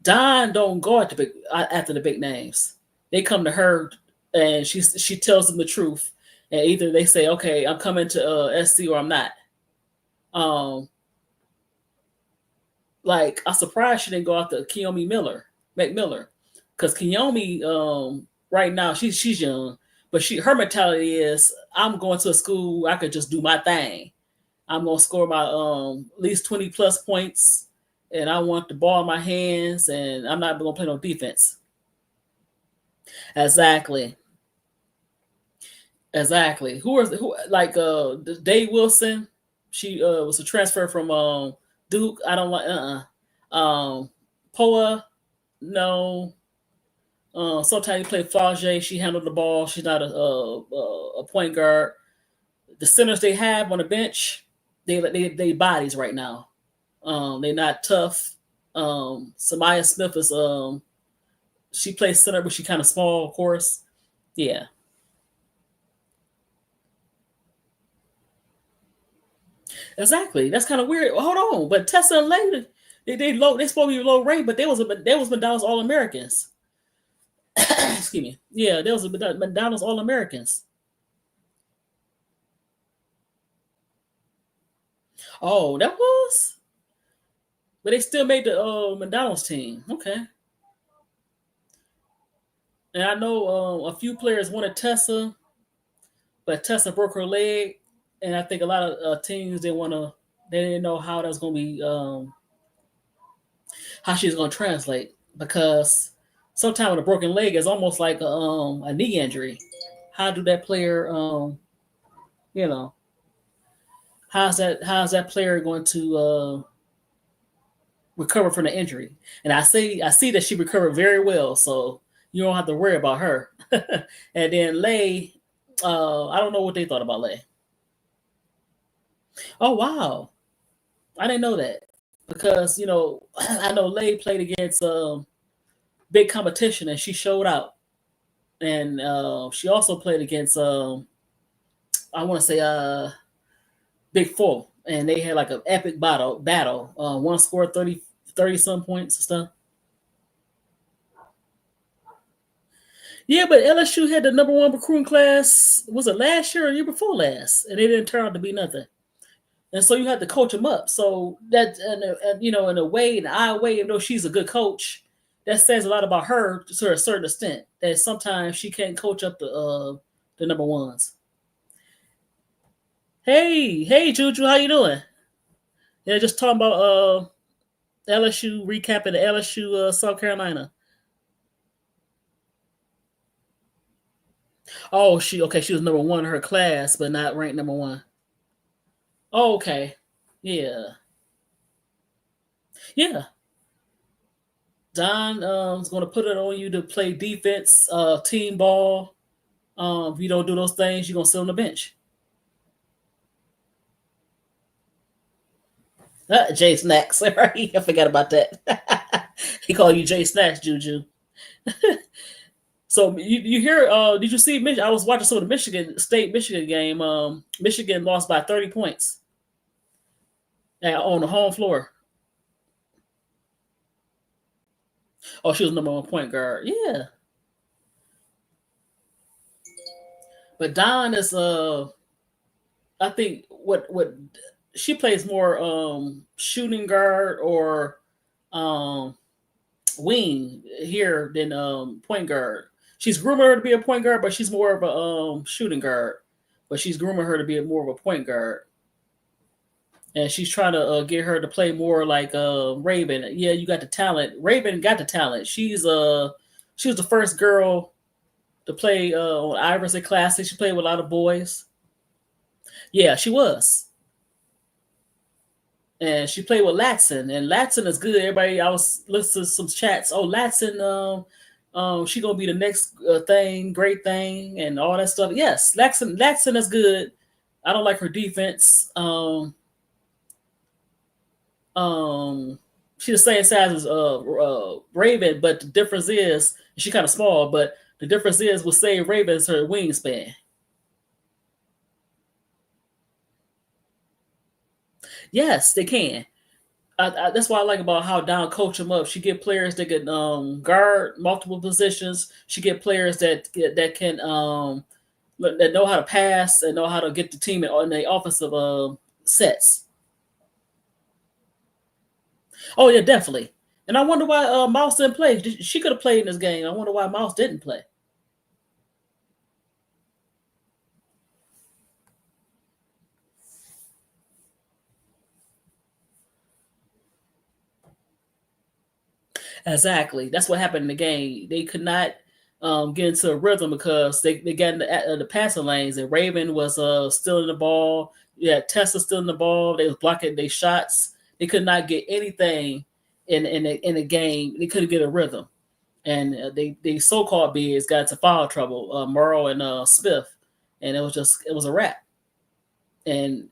Speaker 1: Don don't go after the big names. They come to her, and she tells them the truth. And either they say, "Okay, I'm coming to SC," or "I'm not." Um, like I'm surprised she didn't go after Kiyomi McMiller, because Kiyomi right now she's young, but her mentality is I'm going to a school I could just do my thing. I'm gonna score my at least 20 plus points, and I want the ball in my hands, and I'm not gonna play no defense. Exactly. Exactly. Who like Dave Wilson? She was a transfer from Duke. I don't like Poa, no. Sometimes you play Flage. She handled the ball. She's not a point guard. The centers they have on the bench, they bodies right now. They're not tough. Samaya Smith is she plays center, but she kind of small, of course. Yeah, exactly. That's kind of weird. Hold on, but Tessa and Lay, they supposed to be low rate, but they was McDonald's All Americans. Excuse me. Yeah, there was McDonald's All Americans. Oh, that was. But they still made the McDonald's team. Okay. And I know a few players wanted Tessa, but Tessa broke her leg, and I think a lot of teams they didn't know how that was going to be how she's going to translate, because sometimes with a broken leg is almost like a knee injury. How do that player you know how's that player going to recover from the injury? And I see that she recovered very well, so you don't have to worry about her. And then Lay, I don't know what they thought about Lay. Oh wow, I didn't know that, because I know Lay played against big competition and she showed out, and she also played against I want to say Big Four, and they had like an epic battle. One scored 30 some points and stuff. Yeah, but LSU had the number one recruiting class. Was it last year or the year before last? And it didn't turn out to be nothing. And so you had to coach them up. So that, in a way, in an odd way, even though she's a good coach, that says a lot about her to a certain extent. That sometimes she can't coach up the number ones. Hey, Juju, how you doing? Yeah, just talking about LSU, recapping the LSU South Carolina. Oh, she was number one in her class, but not ranked number one. Oh, okay. Yeah. Yeah. Don is going to put it on you to play defense, team ball. If you don't do those things, you're going to sit on the bench. Jay Snacks. Right? I forgot about that. He called you Jay Snacks, Juju. So you hear? Did you see? I was watching some of the Michigan game. Michigan lost by 30 points on the home floor. Oh, she was number one point guard. Yeah, but Don is I think what she plays more shooting guard or um wing here than point guard. She's grooming her to be a point guard, but she's more of a shooting guard. But she's grooming her to be more of a point guard, and she's trying to get her to play more like Raven. Yeah, you got the talent. Raven got the talent. She was the first girl to play on Iverson Classic. She played with a lot of boys. Yeah, she was. and she played with Latson, and Latson is good. Everybody, I was listening to some chats. Oh, Latson, she gonna be the next thing, great thing, and all that stuff. Yes, Latson is good. I don't like her defense. Um, she's the same size as Raven, but the difference is she kind of small. But the difference is with say Raven's her wingspan. Yes, they can. That's what I like about how Down coach them up. She get players that can guard multiple positions. She get players that can that know how to pass and know how to get the team in the offensive sets. Oh yeah, definitely. And I wonder why Mouse didn't play. She could have played in this game. I wonder why Mouse didn't play. Exactly. That's what happened in the game. They could not get into a rhythm because they got in the passing lanes, and Raven was still in the ball. Yeah, Tessa still in the ball. They was blocking their shots. They could not get anything in the game. They couldn't get a rhythm, and they so called bigs got into foul trouble. Merle and Smith, and it was a wrap. And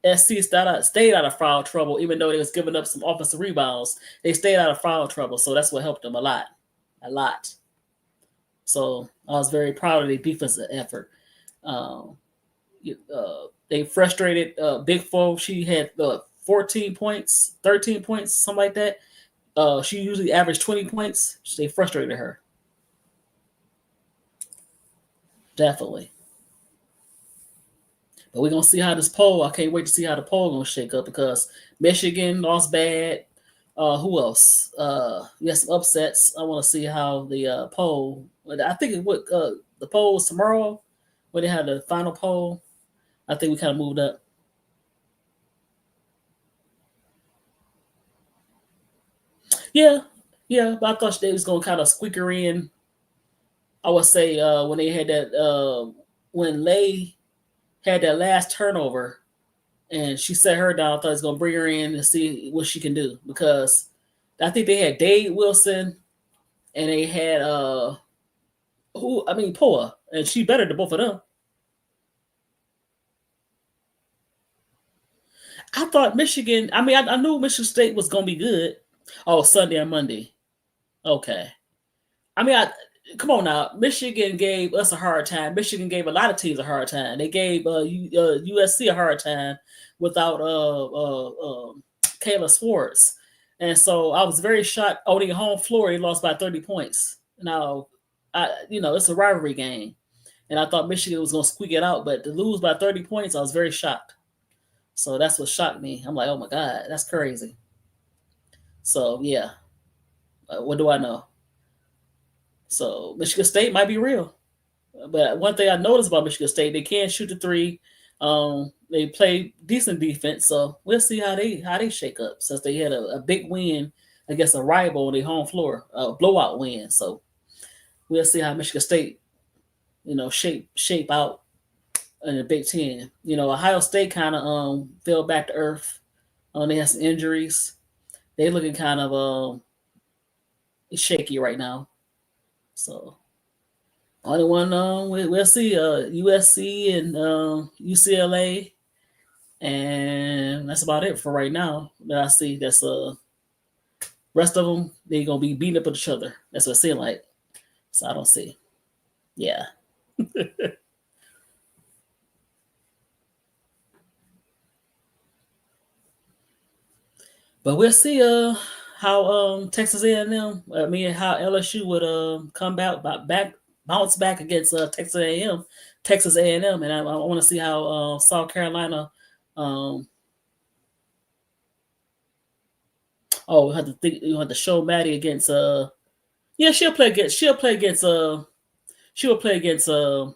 Speaker 1: SC stayed out of foul trouble, even though they was giving up some offensive rebounds. They stayed out of foul trouble, so that's what helped them a lot. So I was very proud of their defensive effort. Um, they frustrated Big Four. She had 14 points, 13 points, something like that. She usually averaged 20 points. They frustrated her. Definitely. But we're gonna see how this poll. I can't wait to see how the poll gonna shake up because Michigan lost bad. Who else? Yes, some upsets. I want to see how the poll. I think the poll is tomorrow when they have the final poll. I think we kind of moved up. Yeah, yeah. But I thought they was gonna kind of squeaker in. I would say when they had that when Lay had that last turnover and she set her down. I thought I was gonna bring her in and see what she can do because I think they had Dade Wilson and they had Poa, and she better than both of them. I thought Michigan. I knew Michigan State was gonna be good. Oh, Sunday and Monday. Okay. I mean, I come on now. Michigan gave us a hard time. Michigan gave a lot of teams a hard time. They gave USC a hard time without Kayla Swartz, and so I was very shocked. Owning home floor, he lost by 30 points. Now, it's a rivalry game, and I thought Michigan was going to squeak it out, but to lose by 30 points, I was very shocked. So that's what shocked me. I'm like, oh my god, that's crazy. So yeah, what do I know? So Michigan State might be real. But one thing I noticed about Michigan State, they can shoot the three. They play decent defense, so we'll see how they shake up since they had a big win against a rival on their home floor, a blowout win. So we'll see how Michigan State, shape out in the Big Ten. Ohio State kind of fell back to earth. They had some injuries. They looking kind of shaky right now. So only one we'll see USC and UCLA, and that's about it for right now. That I see. That's rest of them they gonna be beating up at each other. That's what it seems like. So I don't see. Yeah, but we'll see. How Texas A&M. I mean, how LSU would come back bounce back against Texas A&M, Texas A&M, and I want to see how South Carolina. Um, we have to think. You have to show Maddie against. Yeah, she'll play against. She'll play against. She will play against. Uh,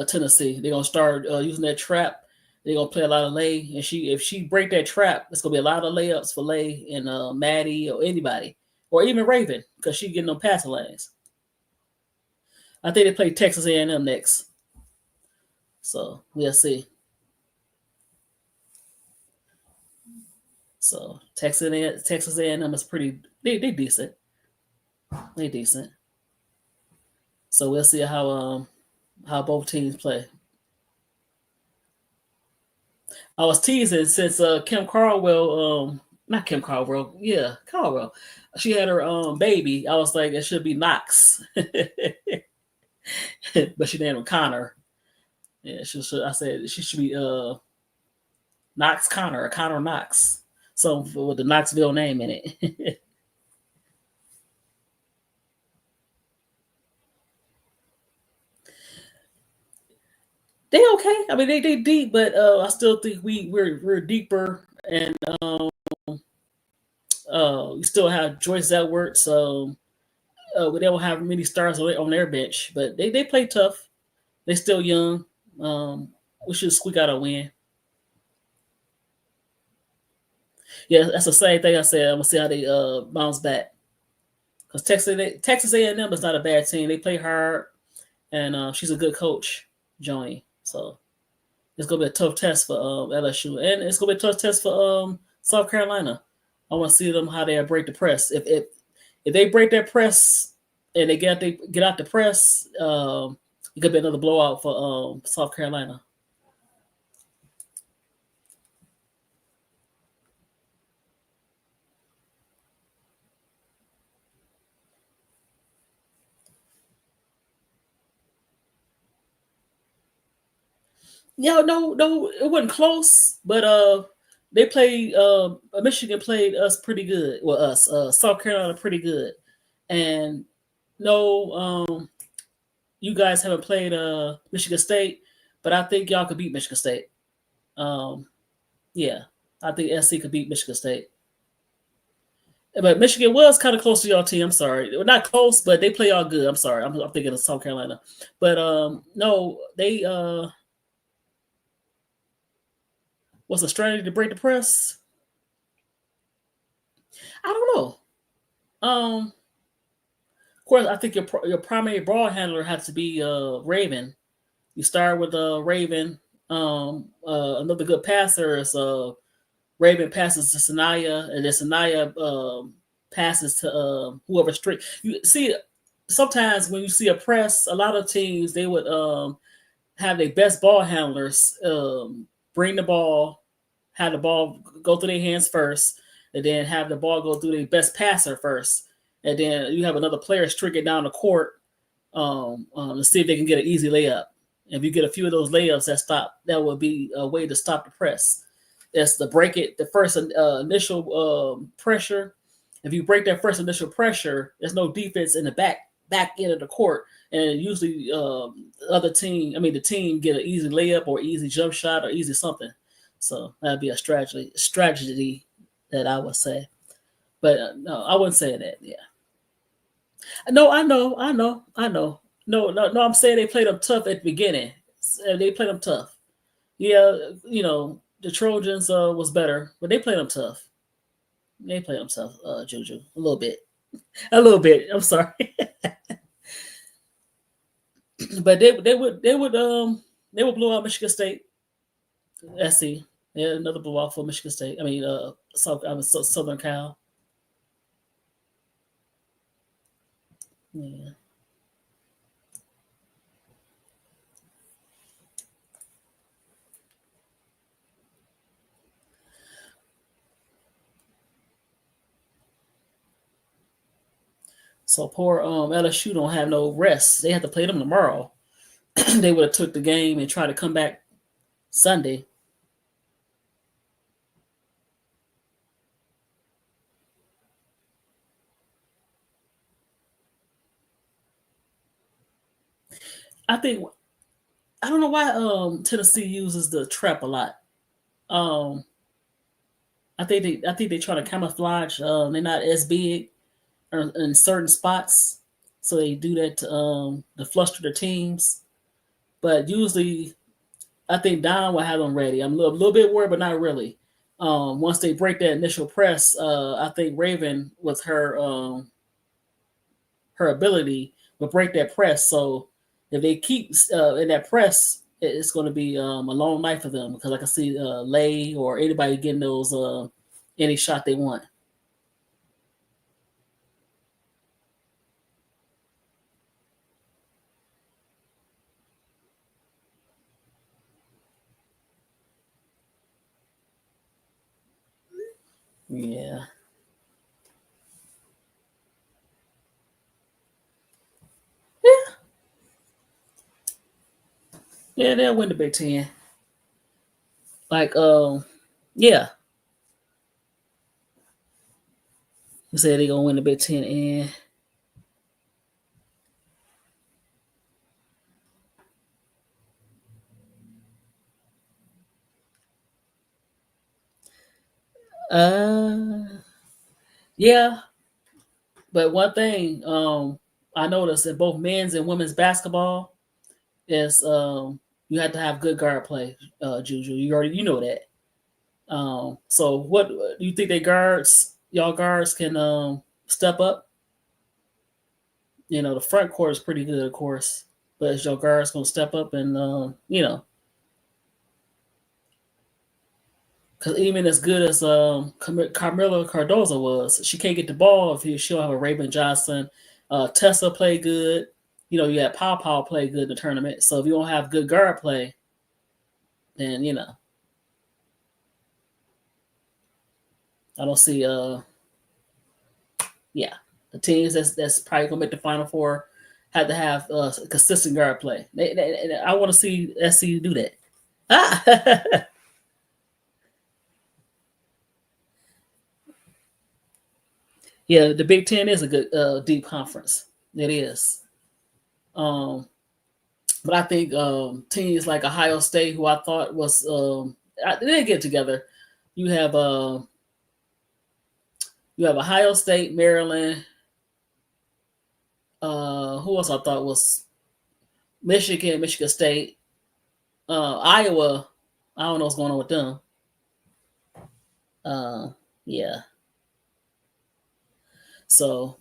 Speaker 1: Tennessee. They're gonna start using that trap. They're gonna play a lot of lay, and if she break that trap, it's gonna be a lot of layups for Lay and Maddie or anybody, or even Raven because she getting them passing lanes. I think they play Texas A&M next, so we'll see. So Texas A&M is pretty. They decent. They decent. So we'll see how both teams play. I was teasing since Kim Caldwell, not Kim Caldwell, yeah, Caldwell. She had her baby. I was like, it should be Knox, but she named him Connor. Yeah, I said she should be Knox Connor or Connor Knox. So with the Knoxville name in it. They okay. I mean, they deep, but I still think we're deeper, and we still have Joyce Edwards. So we don't have many stars on their bench, but they play tough. They still young. We should squeak out a win. Yeah, that's the same thing I said. I'm gonna see how they bounce back. Because Texas A&M is not a bad team. They play hard, and she's a good coach, Joni. So it's gonna be a tough test for LSU, and it's gonna be a tough test for South Carolina. I want to see them how they break the press. If they break their press and they get out the press, it could be another blowout for South Carolina. Yeah, no, it wasn't close, but they played. Michigan played us pretty good. Well, us, South Carolina pretty good, and no, you guys haven't played Michigan State, but I think y'all could beat Michigan State. Um, yeah, I think SC could beat Michigan State. But Michigan was kind of close to y'all team. I'm sorry, they were not close, but they play all good. I'm sorry, I'm thinking of South Carolina, but no, they what's the strategy to break the press? I don't know. Of course, I think your primary ball handler has to be Raven. You start with Raven. Another good passer is Raven passes to Sanaya, and then Sanaya passes to whoever straight. You see, sometimes when you see a press, a lot of teams they would have their best ball handlers bring the ball, have the ball go through their hands first, and then have the ball go through their best passer first, and then you have another player streak it down the court to see if they can get an easy layup. If you get a few of those layups that would be a way to stop the press. That's to break it, the first initial pressure. If you break that first initial pressure, there's no defense in the back end of the court, and usually the team get an easy layup or easy jump shot or easy something. So that'd be a strategy that I would say. But no, I wouldn't say that. Yeah. No, I know. No. I'm saying they played them tough at the beginning. They played them tough. Yeah, the Trojans was better, but they played them tough. They played them tough, Juju, a little bit, a little bit. I'm sorry, but they would blow out Michigan State. SC, yeah, another blowout for Michigan State. I mean, Southern Cal. Yeah. So poor LSU don't have no rest. They have to play them tomorrow. They would have took the game and tried to come back Sunday. I think I don't know why Tennessee uses the trap a lot. Um, I think they try to camouflage. They're not as big in certain spots, so they do that to fluster the teams. But usually, I think Don will have them ready. I'm a little bit worried, but not really. Once they break that initial press, I think Raven with her ability will break that press. So if they keep in that press, it's going to be a long night for them because I can see Lay or anybody getting those any shot they want. Yeah. Yeah. Yeah, they'll win the Big Ten. Like, yeah. You said they're gonna win the Big Ten and uh yeah. But one thing, I noticed in both men's and women's basketball is you have to have good guard play, Juju. You know that. So what do you think they guards, y'all guards can step up? You know, the front court is pretty good, of course, but is your guards gonna step up and because even as good as Carmelo Cardoza was, she can't get the ball if she'll have a Raven Johnson. Tessa play good. You know, you had Pow play good in the tournament. So if you don't have good guard play, then I don't see yeah, the teams that's probably gonna make the Final Four have to have consistent guard play. I want to see SC do that. Ah! Yeah, the Big Ten is a good deep conference. It is. Um, but I think teams like Ohio State, who I thought was they didn't get together. You have uh, you have Ohio State, Maryland. Who else I thought was Michigan, Michigan State, Iowa. I don't know what's going on with them. Uh, yeah. So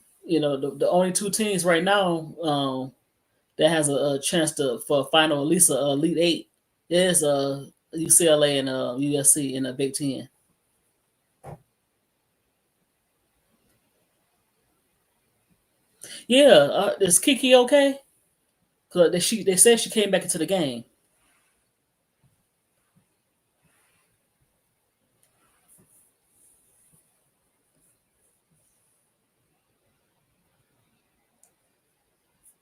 Speaker 1: the only two teams right now that has a chance to for a final at least a elite eight is UCLA and USC in the Big Ten. Yeah, is Kiki okay? Cause they said she came back into the game.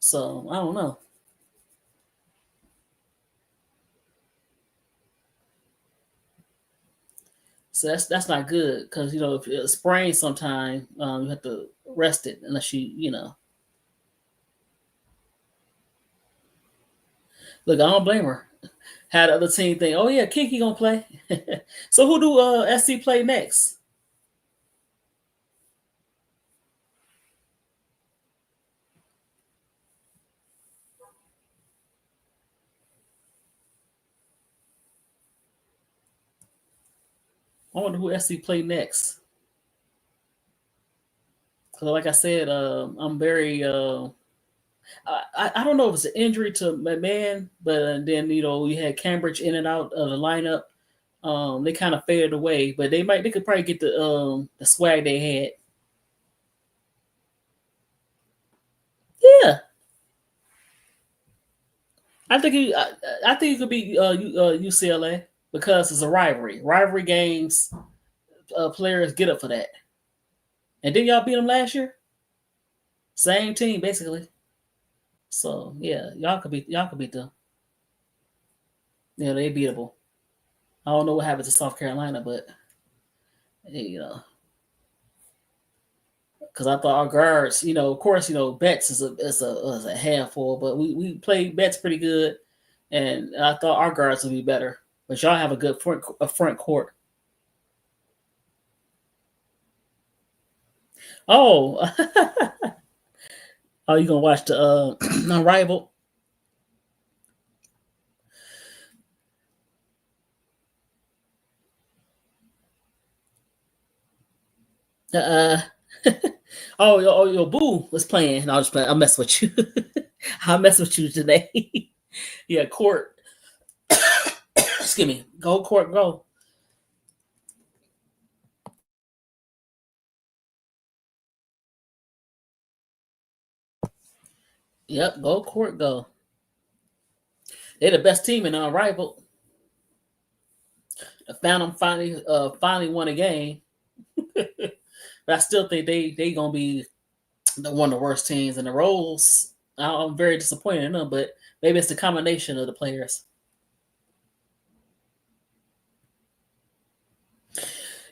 Speaker 1: So I don't know. So that's not good because if it's sprained sometime, you have to rest it unless you. Look, I don't blame her. Had the other team think, oh yeah, Kiki gonna play. So who do SC play next? I wonder who SC play next. Because like I said, I'm very. I don't know if it's an injury to my man, but then we had Cambridge in and out of the lineup. They kind of faded away, but they could probably get the swag they had. Yeah, I think it could be UCLA because it's a rivalry. Rivalry games, players get up for that. And then y'all beat them last year. Same team basically. So yeah, y'all could beat them. Yeah, they beatable. I don't know what happened to South Carolina, but because I thought our guards, of course, Betts is a handful, but we played Betts pretty good, and I thought our guards would be better. But y'all have a good front court. Oh, oh, you gonna watch the Unrivaled? Uh, your boo was playing. I'll just play. I'll mess with you. I'll mess with you today. Yeah, court. Excuse me. Go court. Go. Yep, go court, go. They're the best team in unrivaled. The Phantom finally won a game, but I still think they gonna be one of the worst teams in the Rolls. I'm very disappointed in them, but maybe it's the combination of the players.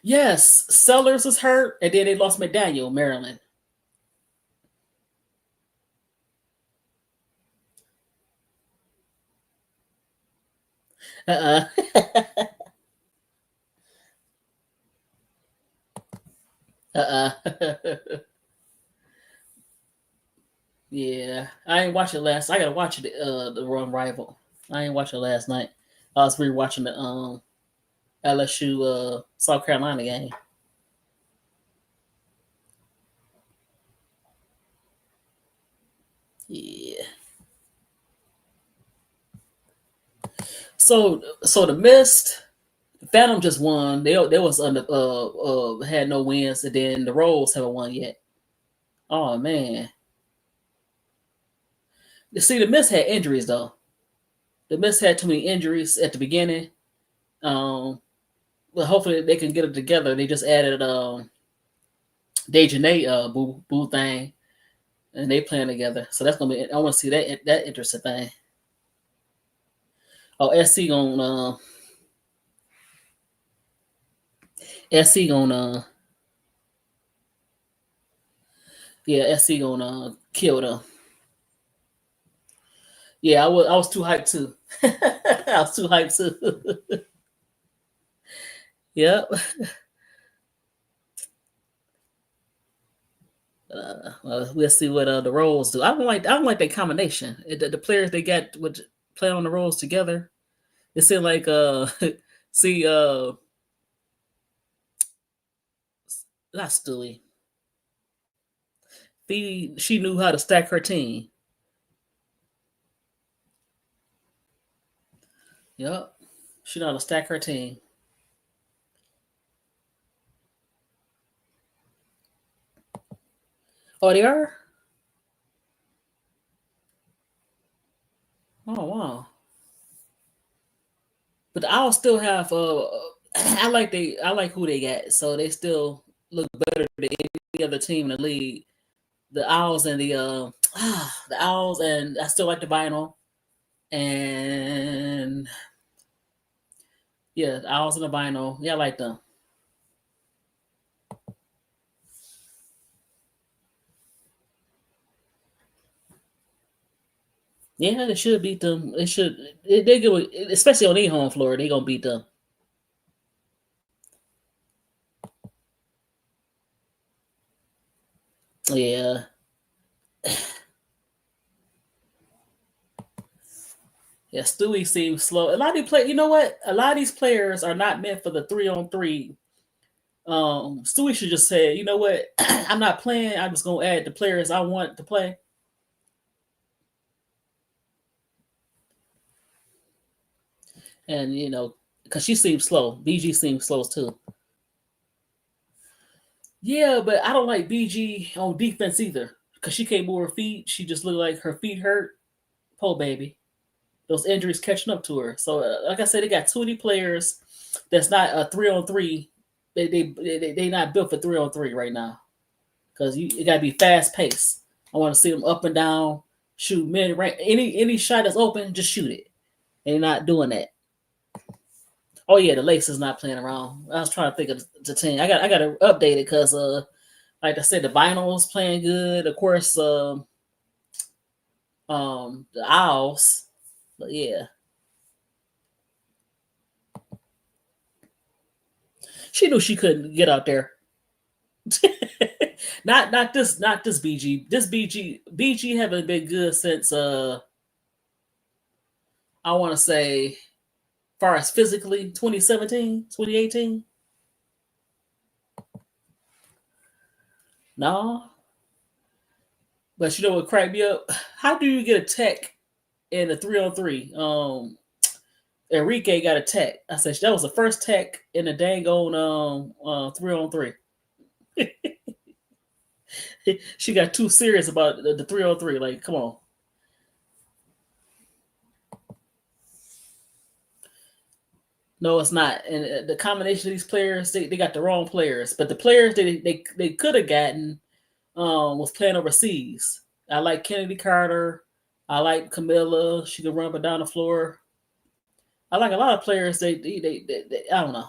Speaker 1: Yes, Sellers is hurt, and then they lost McDaniel, Maryland. Uh Yeah, I ain't watch it last. I gotta watch it. The Run Rival. I ain't watch it last night. I was rewatching the LSU South Carolina game. Yeah. So the Mist, the Phantom just won. They was under had no wins, and then the Rolls haven't won yet. Oh man. You see, the Mist had injuries though. The Mist had too many injuries at the beginning. Um, but hopefully they can get it together. They just added Dejanay boo thing, and they playing together. So that's gonna be. I want to see that interesting thing. Oh, SC gonna yeah, SC gonna kill them. Yeah, I was too hyped too. I was too hyped too. Yep. Well, we'll see what the roles do. I don't like that combination. The players they got would play on the roles together. It seemed like see not Staley. She knew how to stack her team. Yep. She know how to stack her team. Oh, they are. Oh wow. But the Owls still have I like who they got. So they still look better than any other team in the league. The Owls and the Owls and I still like the Vinyl. And yeah, the Owls and the Vinyl. Yeah, I like them. Yeah, they should beat them. They should they go especially on their home floor, they gonna beat them. Yeah. Yeah, Stewie seems slow. A lot of these play you know what? A lot of these players are not meant for the 3-on-3. Stewie should just say, you know what, I'm not playing. I'm just gonna add the players I want to play. And because she seems slow. BG seems slow too. Yeah, but I don't like BG on defense either. Because she can't move her feet. She just look like her feet hurt. Poor baby. Those injuries catching up to her. So, like I said, they got too many players that's not a 3-on-3. They not built for 3-on-3 right now. Because it got to be fast paced. I want to see them up and down, shoot mid range. Any shot that's open, just shoot it. They're not doing that. Oh yeah, the Lakers is not playing around. I was trying to think of the team. I got to update it because like I said, the Vinyl's playing good. Of course, the Owls. But yeah, she knew she couldn't get out there. Not this BG. This BG haven't been good since I want to say far as physically 2017, 2018. No, but you know what cracked me up? How do you get a tech in a 3-on-3? Enrique got a tech. I said that was the first tech in the dang on 3-on-3. She got too serious about the 3-on-3. Like, come on. No, it's not. And the combination of these players, they got the wrong players. But the players they could have gotten was playing overseas. I like Kennedy Carter. I like Camilla. She can run up and down the floor. I like a lot of players. They I don't know.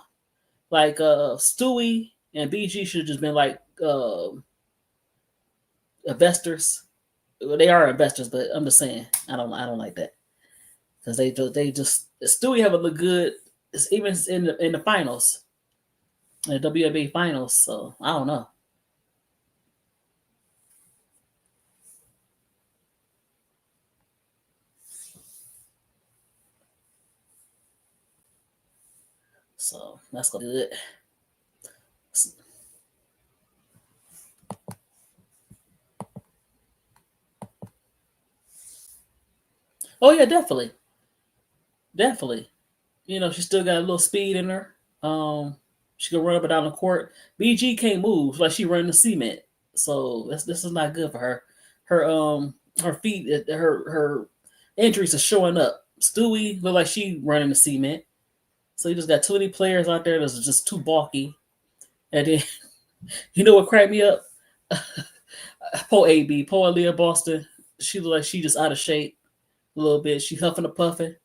Speaker 1: Like Stewie and BG should have just been like investors. Well, they are investors, but I'm just saying I don't like that because they just Stewie haven't looked good. It's even in the finals, in the WNBA finals. So I don't know. So that's gonna do it. Oh yeah, definitely, definitely. She still got a little speed in her. She can run up and down the court. BG can't move like she running the cement. So this is not good for her. Her feet, her injuries are showing up. Stewie look like she running the cement. So you just got too many players out there that's just too bulky. And then you know what cracked me up? Poor AB, poor Aaliyah Boston. She look like she just out of shape a little bit. She huffing and puffing.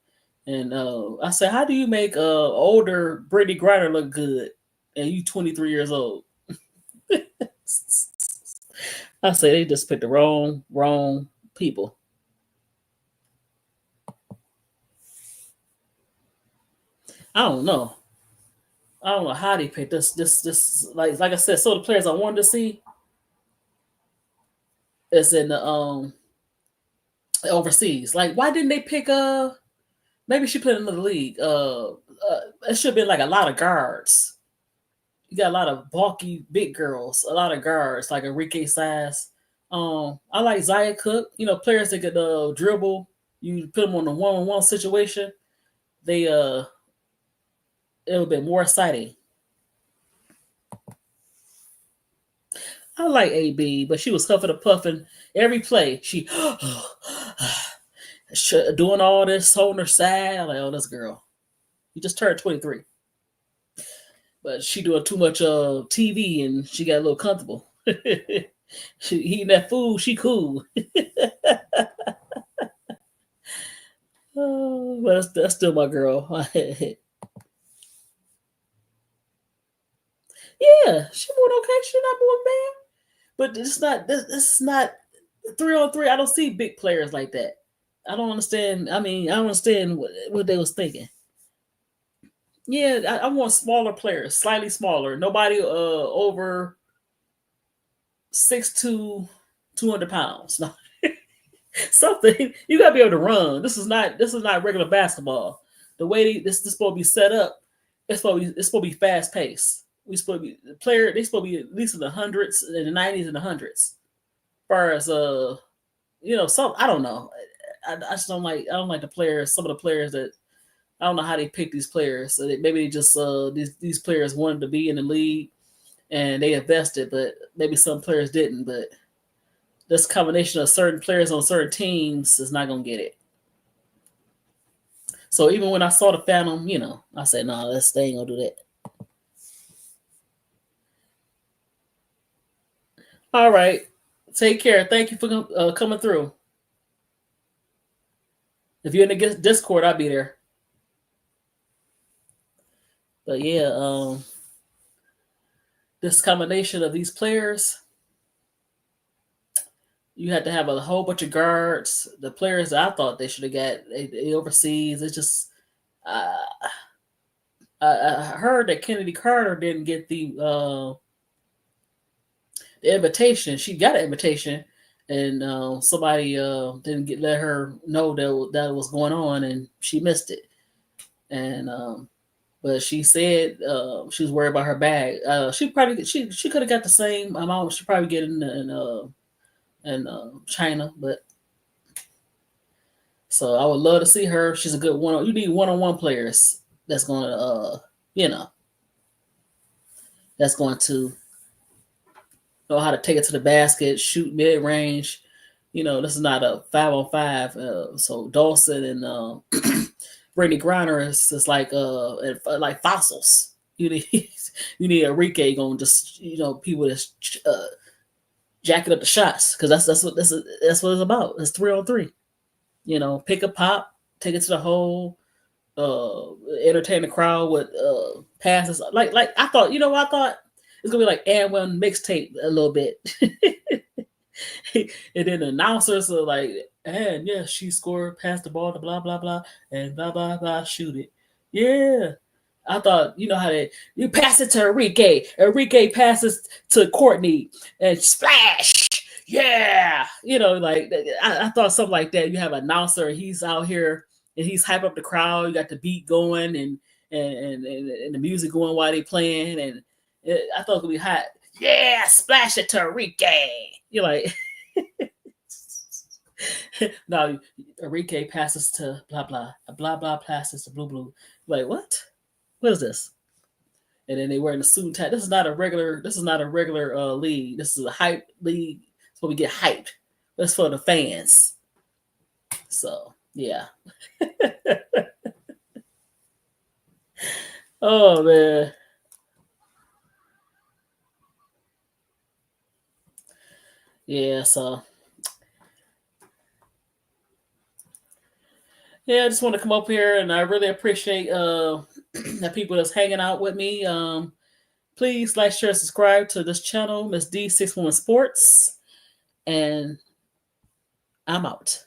Speaker 1: And I said, how do you make older Brittany Griner look good? And you 23 years old. I say they just picked the wrong people. I don't know. I don't know how they picked this like I said, so the players I wanted to see is in the overseas. Like why didn't they pick maybe she played in another league. It should have been like a lot of guards. You got a lot of bulky big girls, a lot of guards like Enrique Size. I like Zaya Cook. Players that could dribble. You put them on a one-on-one situation. They It would be more exciting. I like AB, but she was huffing and puffing every play. She doing all this, holding her side. I'm like, oh, this girl. You just turned 23, but she doing too much TV and she got a little comfortable. She eating that food. She cool. Oh, but that's still my girl. Yeah, she doing okay. She not doing bad. But it's not. This is not 3-on-3. I don't see big players like that. I don't understand. I mean, I don't understand what they was thinking. Yeah, I want smaller players, slightly smaller. Nobody over 6'2", 200 pounds. No. Something you gotta be able to run. This is not regular basketball. The way this supposed to be set up, it's supposed to be fast paced. We supposed to be the player. They supposed to be at least in the hundreds, in the 90s, and the hundreds. As far as some I don't know. I just don't like. I don't like the players. Some of the players that I don't know how they pick these players. So maybe they just these players wanted to be in the league and they invested, but maybe some players didn't. But this combination of certain players on certain teams is not gonna get it. So even when I saw the Phantom, I said, "No, they ain't gonna do that." All right, take care. Thank you for coming through. If you're in the Discord, I'll be there. But yeah, this combination of these players, you had to have a whole bunch of guards. The players that I thought they should have got they overseas. It's just uh, I heard that Kennedy Carter didn't get the invitation. She got an invitation, and somebody didn't let her know that was going on, and she missed it. And but she said she was worried about her bag. She could have got the same amount she probably get in China, but so I would love to see her. She's a good one. You need one-on-one players that's going to you know that's going to know how to take it to the basket, shoot mid range. This is not a 5-on-5. So Dawson and Brittany Griner is like fossils. You need you need Enrique going just people that's jacking up the shots because that's what it's about. It's 3-on-3. Pick a pop, take it to the hole, entertain the crowd with passes. Like I thought, I thought it's gonna be like and1 mixtape a little bit. And then the announcers are like, and yeah, she scored, passed the ball to blah blah blah, and blah blah blah, shoot it. Yeah. I thought, how you pass it to Enrique. Enrique passes to Courtney and splash. Yeah. I thought something like that. You have an announcer, he's out here and he's hype up the crowd. You got the beat going and the music going while they playing. And I thought it would be hot. Yeah, splash it to Enrique. You're like, now Enrique passes to blah blah, blah blah passes to blue blue. Like what? What is this? And then they wearing the suit and tie. This is not a regular league. This is a hype league. It's where we get hyped. That's for the fans. So yeah. Oh man. Yeah, so yeah, I just want to come up here and I really appreciate the people that's hanging out with me. Please like, share, subscribe to this channel, Miss D 6 Woman Sports, and I'm out.